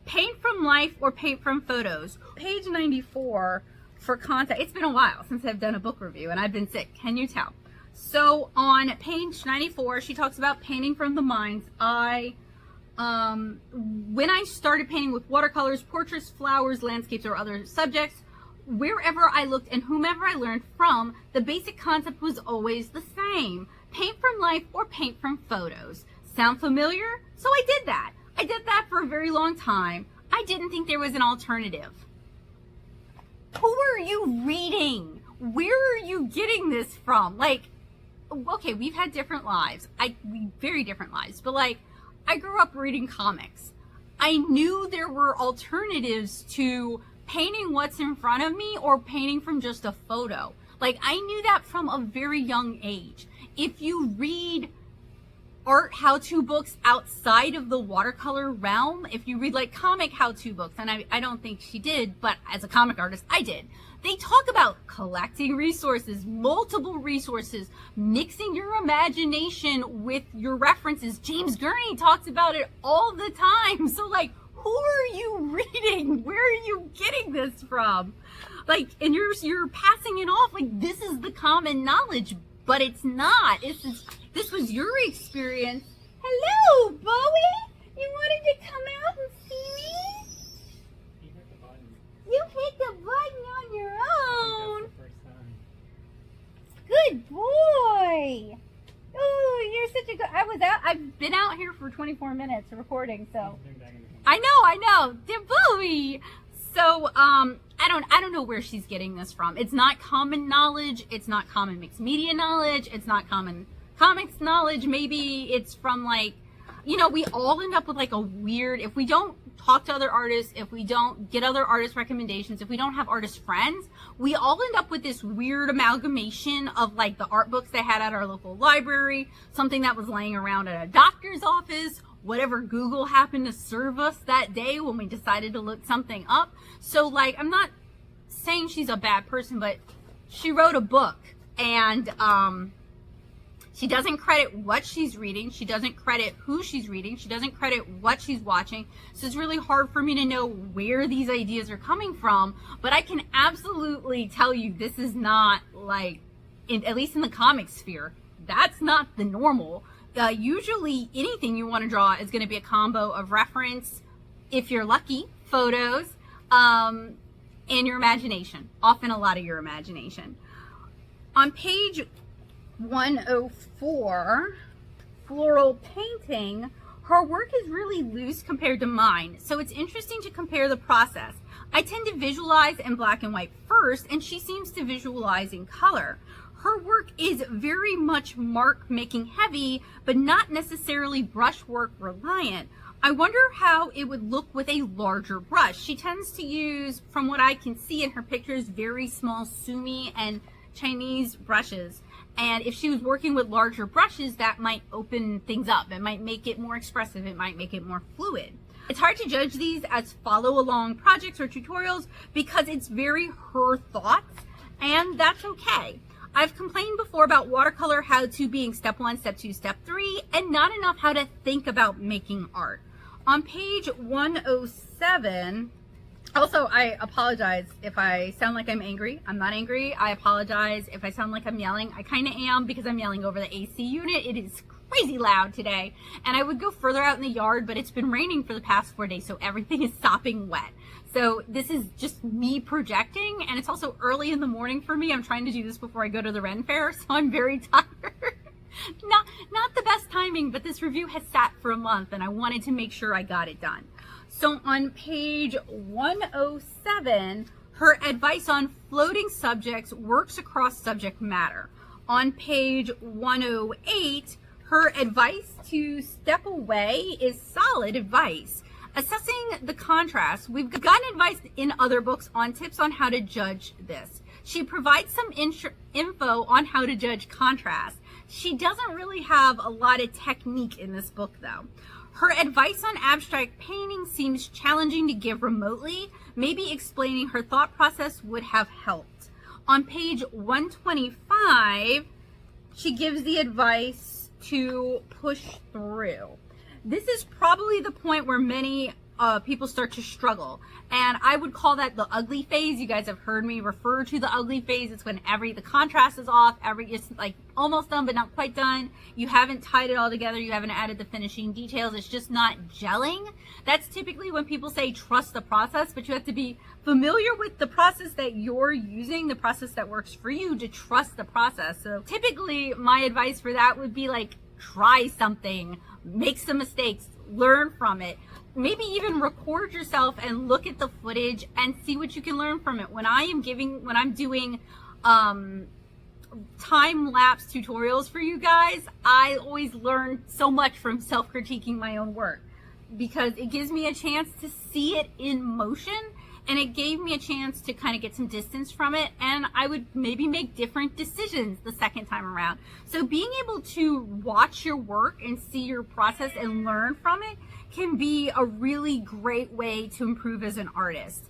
Paint from life or paint from photos. Page 94 for content. It's been a while since I've done a book review and I've been sick. Can you tell? So on page 94, she talks about painting from the mind's eye. When I started painting with watercolors, portraits, flowers, landscapes, or other subjects, wherever I looked and whomever I learned from, the basic concept was always the same. Paint from life or paint from photos. Sound familiar? So I did that. I did that for a very long time. I didn't think there was an alternative. Who are you reading? Where are you getting this from? Like, okay, we've had different lives. Very different lives. But like, I grew up reading comics. I knew there were alternatives to painting what's in front of me or painting from just a photo. Like, I knew that from a very young age. If you read art how-to books outside of the watercolor realm, if you read like comic how-to books, and I don't think she did, but as a comic artist, I did. They talk about collecting resources, multiple resources, mixing your imagination with your references. James Gurney talks about it all the time. So like, who are you reading? Where are you getting this from? Like, and you're passing it off like this is the common knowledge, but it's not. This was your experience. Hello, Bowie. You wanted to come out and see me? You hit the button. You hit the button on your own. That's the first time. Good boy. Oh, you're such a good. I've been out here for 24 minutes recording, so. I know. Dear Bowie. So, I don't know where she's getting this from. It's not common knowledge. It's not common mixed media knowledge. It's not common comics knowledge. Maybe it's from like, you know, we all end up with like a weird, if we don't talk to other artists, if we don't get other artist recommendations, if we don't have artist friends, we all end up with this weird amalgamation of like the art books they had at our local library, something that was laying around at a doctor's office, whatever Google happened to serve us that day when we decided to look something up. So like, I'm not saying she's a bad person, but she wrote a book and she doesn't credit what she's reading. She doesn't credit who she's reading. She doesn't credit what she's watching. So it's really hard for me to know where these ideas are coming from. But I can absolutely tell you this is not like, at least in the comic sphere, that's not the normal. Usually anything you want to draw is going to be a combo of reference, if you're lucky, photos, and your imagination. Often a lot of your imagination. On page 104, floral painting, her work is really loose compared to mine. So it's interesting to compare the process. I tend to visualize in black and white first, and she seems to visualize in color. Her work is very much mark making heavy, but not necessarily brushwork reliant. I wonder how it would look with a larger brush. She tends to use, from what I can see in her pictures, very small sumi and Chinese brushes. And if she was working with larger brushes, that might open things up. It might make it more expressive. It might make it more fluid. It's hard to judge these as follow along projects or tutorials because it's very her thoughts, and that's okay. I've complained before about watercolor how to being step 1, step 2, step 3, and not enough how to think about making art. On page 107, also, I apologize if I sound like I'm angry. I'm not angry. I apologize if I sound like I'm yelling. I kind of am because I'm yelling over the AC unit. It is crazy loud today. And I would go further out in the yard, but it's been raining for the past 4 days, so everything is sopping wet. So this is just me projecting, and it's also early in the morning for me. I'm trying to do this before I go to the Ren Fair, so I'm very tired. Not the best timing, but this review has sat for a month, and I wanted to make sure I got it done. So on page 107, her advice on floating subjects works across subject matter. On page 108, her advice to step away is solid advice. Assessing the contrast, we've gotten advice in other books on tips on how to judge this. She provides some info on how to judge contrast. She doesn't really have a lot of technique in this book though. Her advice on abstract painting seems challenging to give remotely. Maybe explaining her thought process would have helped. On page 125, she gives the advice to push through. This is probably the point where many people start to struggle, and I would call that the ugly phase. You guys have heard me refer to the ugly phase. It's when the contrast is off, it's like almost done but not quite done. You haven't tied it all together, you haven't added the finishing details, it's just not gelling. That's typically when people say trust the process, but you have to be familiar with the process that you're using, the process that works for you, to trust the process. So typically my advice for that would be like, try something, make some mistakes, learn from it. Maybe even record yourself and look at the footage and see what you can learn from it. When I'm doing time-lapse tutorials for you guys, I always learn so much from self-critiquing my own work because it gives me a chance to see it in motion, and it gave me a chance to kind of get some distance from it, and I would maybe make different decisions the second time around. So being able to watch your work and see your process and learn from it can be a really great way to improve as an artist.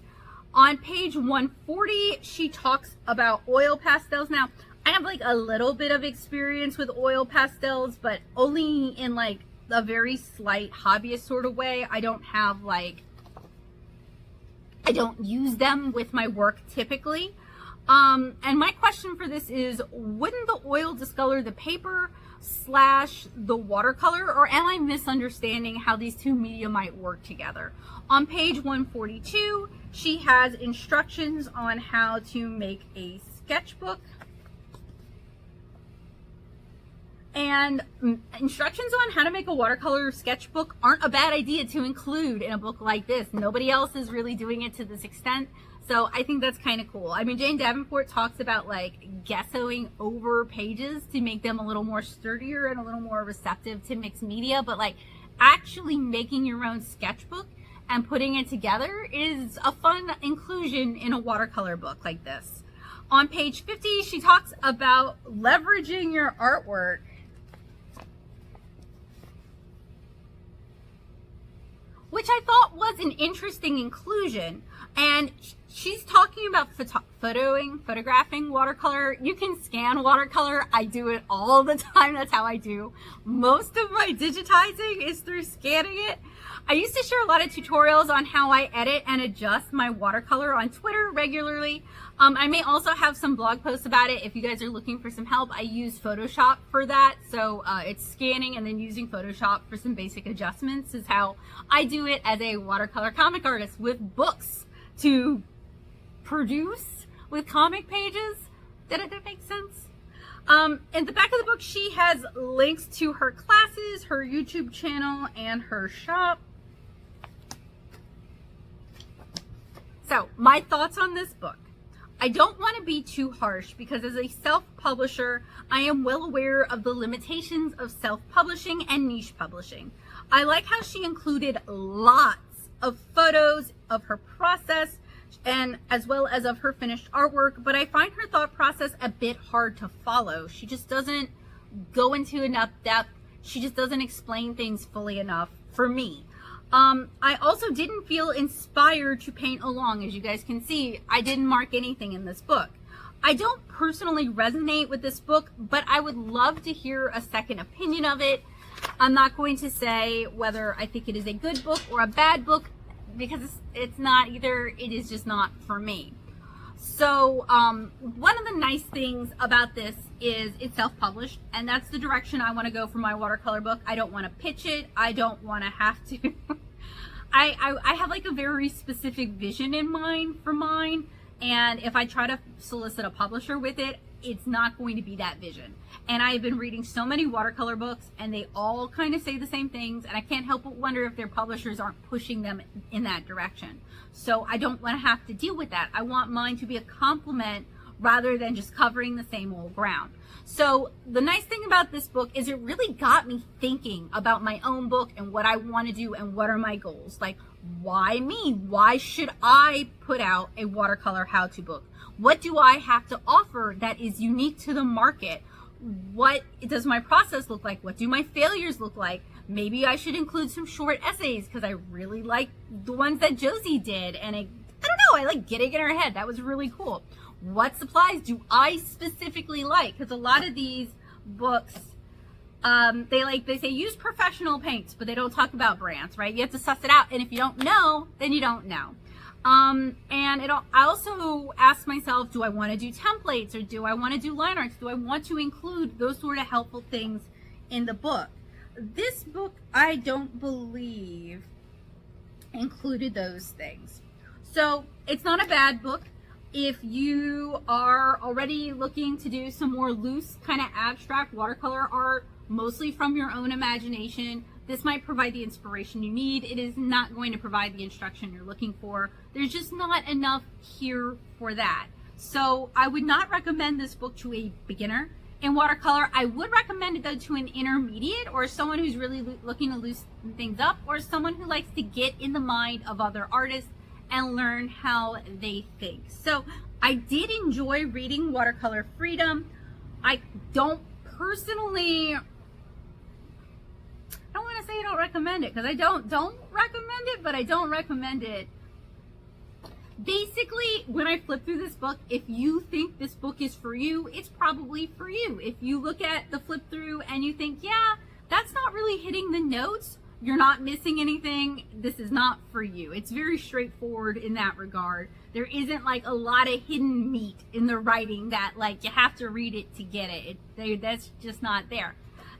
On page 140, she talks about oil pastels. Now, I have like a little bit of experience with oil pastels, but only in like a very slight hobbyist sort of way. I don't use them with my work typically. And my question for this is, wouldn't the oil discolor the paper / the watercolor, or am I misunderstanding how these two media might work together? On page 142, she has instructions on how to make a sketchbook. And instructions on how to make a watercolor sketchbook aren't a bad idea to include in a book like this. Nobody else is really doing it to this extent. So I think that's kind of cool. I mean, Jane Davenport talks about like gessoing over pages to make them a little more sturdier and a little more receptive to mixed media, but like actually making your own sketchbook and putting it together is a fun inclusion in a watercolor book like this. On page 50, she talks about leveraging your artwork. Which I thought was an interesting inclusion. And she's talking about photographing watercolor. You can scan watercolor. I do it all the time. That's how I do. Most of my digitizing is through scanning it. I used to share a lot of tutorials on how I edit and adjust my watercolor on Twitter regularly. I may also have some blog posts about it if you guys are looking for some help. I use Photoshop for that. So it's scanning and then using Photoshop for some basic adjustments is how I do it as a watercolor comic artist with books to produce with comic pages. Did that make sense? In the back of the book, she has links to her classes, her YouTube channel, and her shop. So my thoughts on this book. I don't want to be too harsh because as a self-publisher, I am well aware of the limitations of self-publishing and niche publishing. I like how she included lots of photos of her process and as well as of her finished artwork, but I find her thought process a bit hard to follow. She just doesn't go into enough depth. She just doesn't explain things fully enough for me. I also didn't feel inspired to paint along. As you guys can see, I didn't mark anything in this book. I don't personally resonate with this book, but I would love to hear a second opinion of it. I'm not going to say whether I think it is a good book or a bad book because it's not either. It is just not for me. So one of the nice things about this is it's self-published, and that's the direction I want to go for my watercolor book. I don't want to pitch it. I don't want to have to. I have like a very specific vision in mind for mine, and if I try to solicit a publisher with it, it's not going to be that vision. And I've been reading so many watercolor books, and they all kind of say the same things, and I can't help but wonder if their publishers aren't pushing them in that direction. So I don't want to have to deal with that. I want mine to be a complement rather than just covering the same old ground. So the nice thing about this book is it really got me thinking about my own book and what I want to do and what are my goals. Like, why me? Why should I put out a watercolor how-to book? What do I have to offer that is unique to the market? What does my process look like? What do my failures look like? Maybe I should include some short essays because I really like the ones that Josie did. And I don't know, I like getting in her head. That was really cool. What supplies do I specifically like? Because a lot of these books, they say use professional paints, but they don't talk about brands, right? You have to suss it out. And if you don't know, then you don't know. I also ask myself, do I want to do templates or do I want to do line arts? Do I want to include those sort of helpful things in the book? This book, I don't believe included those things. So it's not a bad book. If you are already looking to do some more loose kind of abstract watercolor art, mostly from your own imagination, this might provide the inspiration you need. It is not going to provide the instruction you're looking for. There's just not enough here for that. So I would not recommend this book to a beginner in watercolor. I would recommend it though to an intermediate or someone who's really looking to loosen things up, or someone who likes to get in the mind of other artists and learn how they think. So I did enjoy reading Watercolor Freedom. I don't personally, I don't want to say I don't recommend it because I don't recommend it, but I don't recommend it. Basically, when I flip through this book, if you think this book is for you, it's probably for you. If you look at the flip through and you think, yeah, that's not really hitting the notes, you're not missing anything, this is not for you. It's very straightforward in that regard. There isn't like a lot of hidden meat in the writing that like you have to read it to get it. That's just not there.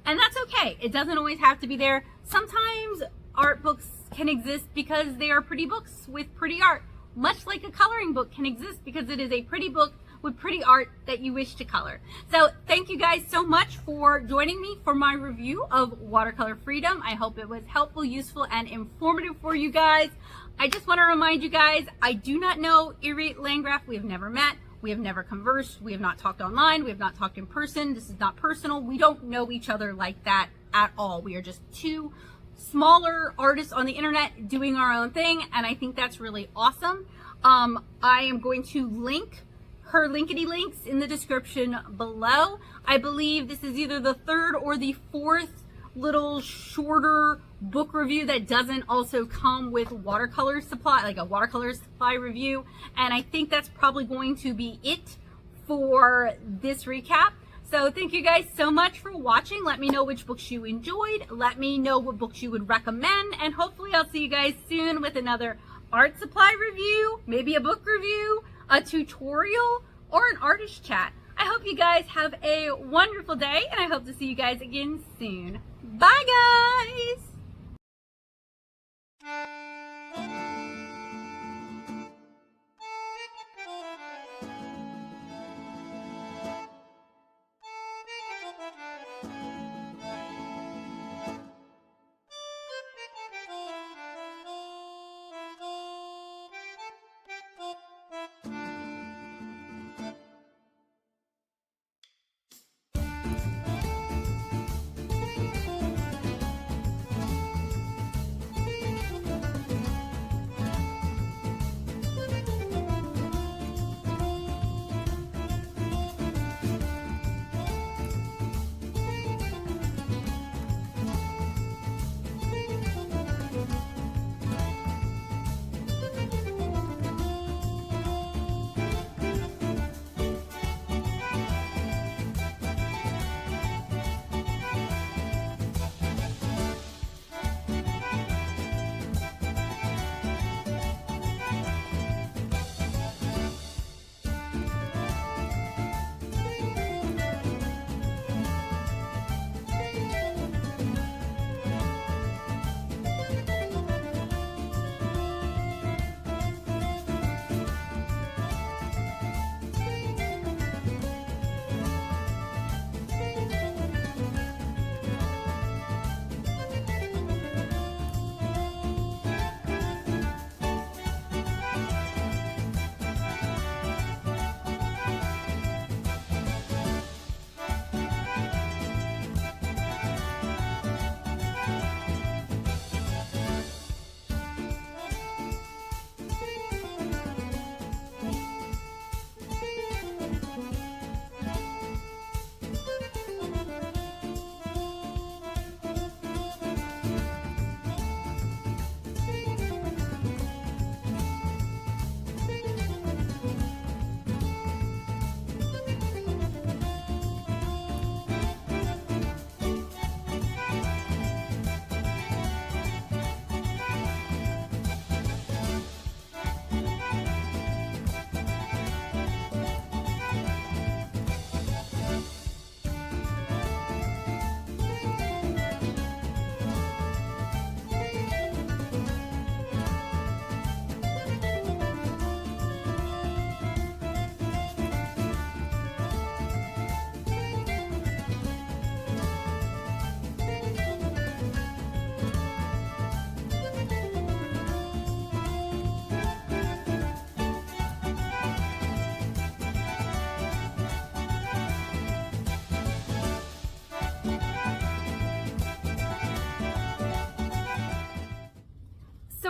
And that's okay. It doesn't always have to be there. Sometimes art books can exist because they are pretty books with pretty art, much like a coloring book can exist because it is a pretty book with pretty art that you wish to color. So thank you guys so much for joining me for my review of Watercolor Freedom. I hope it was helpful, useful, and informative for you guys. I just want to remind you guys, I do not know Irit Landgraf. We have never met. We have never conversed. We have not talked online. We have not talked in person. This is not personal. We don't know each other like that at all. We are just two smaller artists on the internet doing our own thing, and I think that's really awesome. I am going to link her linkity links in the description below. I believe this is either the third or the fourth little shorter book review that doesn't also come with watercolor supply, like a watercolor supply review. And I think that's probably going to be it for this recap. So thank you guys so much for watching. Let me know which books you enjoyed. Let me know what books you would recommend. And hopefully I'll see you guys soon with another art supply review, maybe a book review, a tutorial, or an artist chat. I hope you guys have a wonderful day, and I hope to see you guys again soon. Bye, guys!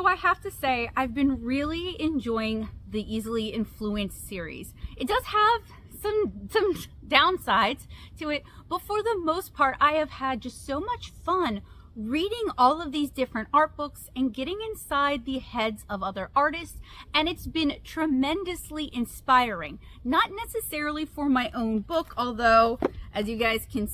I have to say, I've been really enjoying the Easily Influenced series. It does have some downsides to it, but for the most part, I have had just so much fun reading all of these different art books and getting inside the heads of other artists, and it's been tremendously inspiring. Not necessarily for my own book, although as you guys can,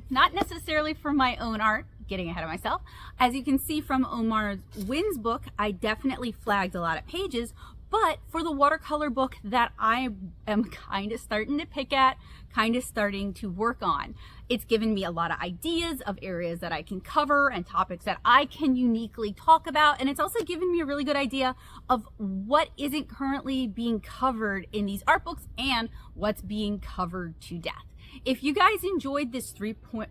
not necessarily for my own art, getting ahead of myself. As you can see from Omar Wynn's book, I definitely flagged a lot of pages, but for the watercolor book that I am kind of starting to pick at, kind of starting to work on, it's given me a lot of ideas of areas that I can cover and topics that I can uniquely talk about. And it's also given me a really good idea of what isn't currently being covered in these art books and what's being covered to death. If you guys enjoyed this three-part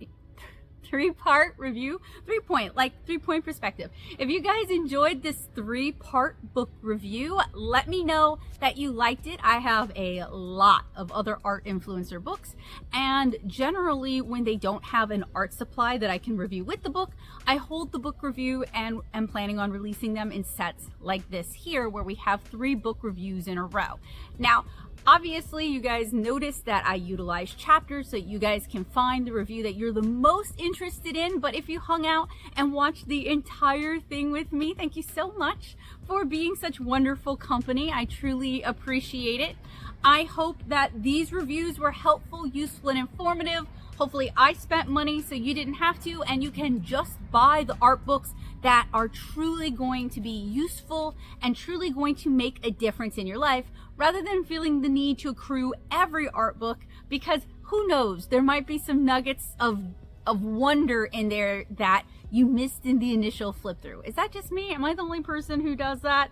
review, three-point perspective. If you guys enjoyed this three-part book review, let me know that you liked it. I have a lot of other art influencer books, and generally when they don't have an art supply that I can review with the book, I hold the book review and am planning on releasing them in sets like this here, where we have 3 book reviews in a row. Now, obviously, you guys noticed that I utilize chapters so you guys can find the review that you're the most interested in. But if you hung out and watched the entire thing with me, thank you so much for being such wonderful company. I truly appreciate it. I hope that these reviews were helpful, useful, and informative. Hopefully I spent money so you didn't have to, and you can just buy the art books that are truly going to be useful and truly going to make a difference in your life, rather than feeling the need to accrue every art book, because who knows, there might be some nuggets of wonder in there that you missed in the initial flip through. Is that just me? Am I the only person who does that?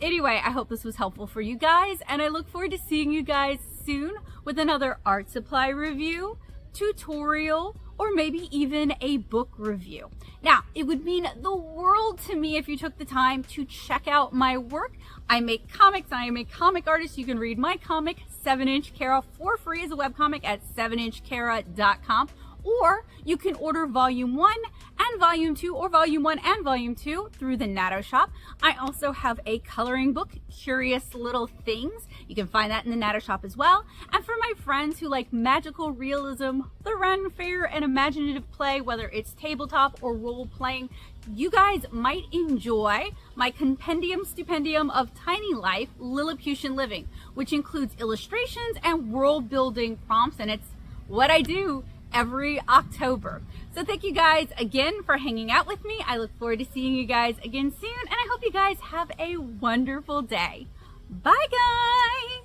Anyway, I hope this was helpful for you guys, and I look forward to seeing you guys soon with another art supply review, tutorial, or maybe even a book review. Now, it would mean the world to me if you took the time to check out my work. I make comics. I am a comic artist. You can read my comic, 7-Inch Kara, for free as a webcomic at 7inchkara.com. Or you can order volume 1 and volume 2, or volume 1 and volume 2 through the Natto shop. I also have a coloring book, Curious Little Things. You can find that in the Natto shop as well. And for my friends who like magical realism, the Ren Fair, and imaginative play, whether it's tabletop or role playing, you guys might enjoy my compendium stipendium of Tiny Life Lilliputian Living, which includes illustrations and world building prompts, and it's what I do every October. So thank you guys again for hanging out with me. I look forward to seeing you guys again soon, and I hope you guys have a wonderful day. Bye guys!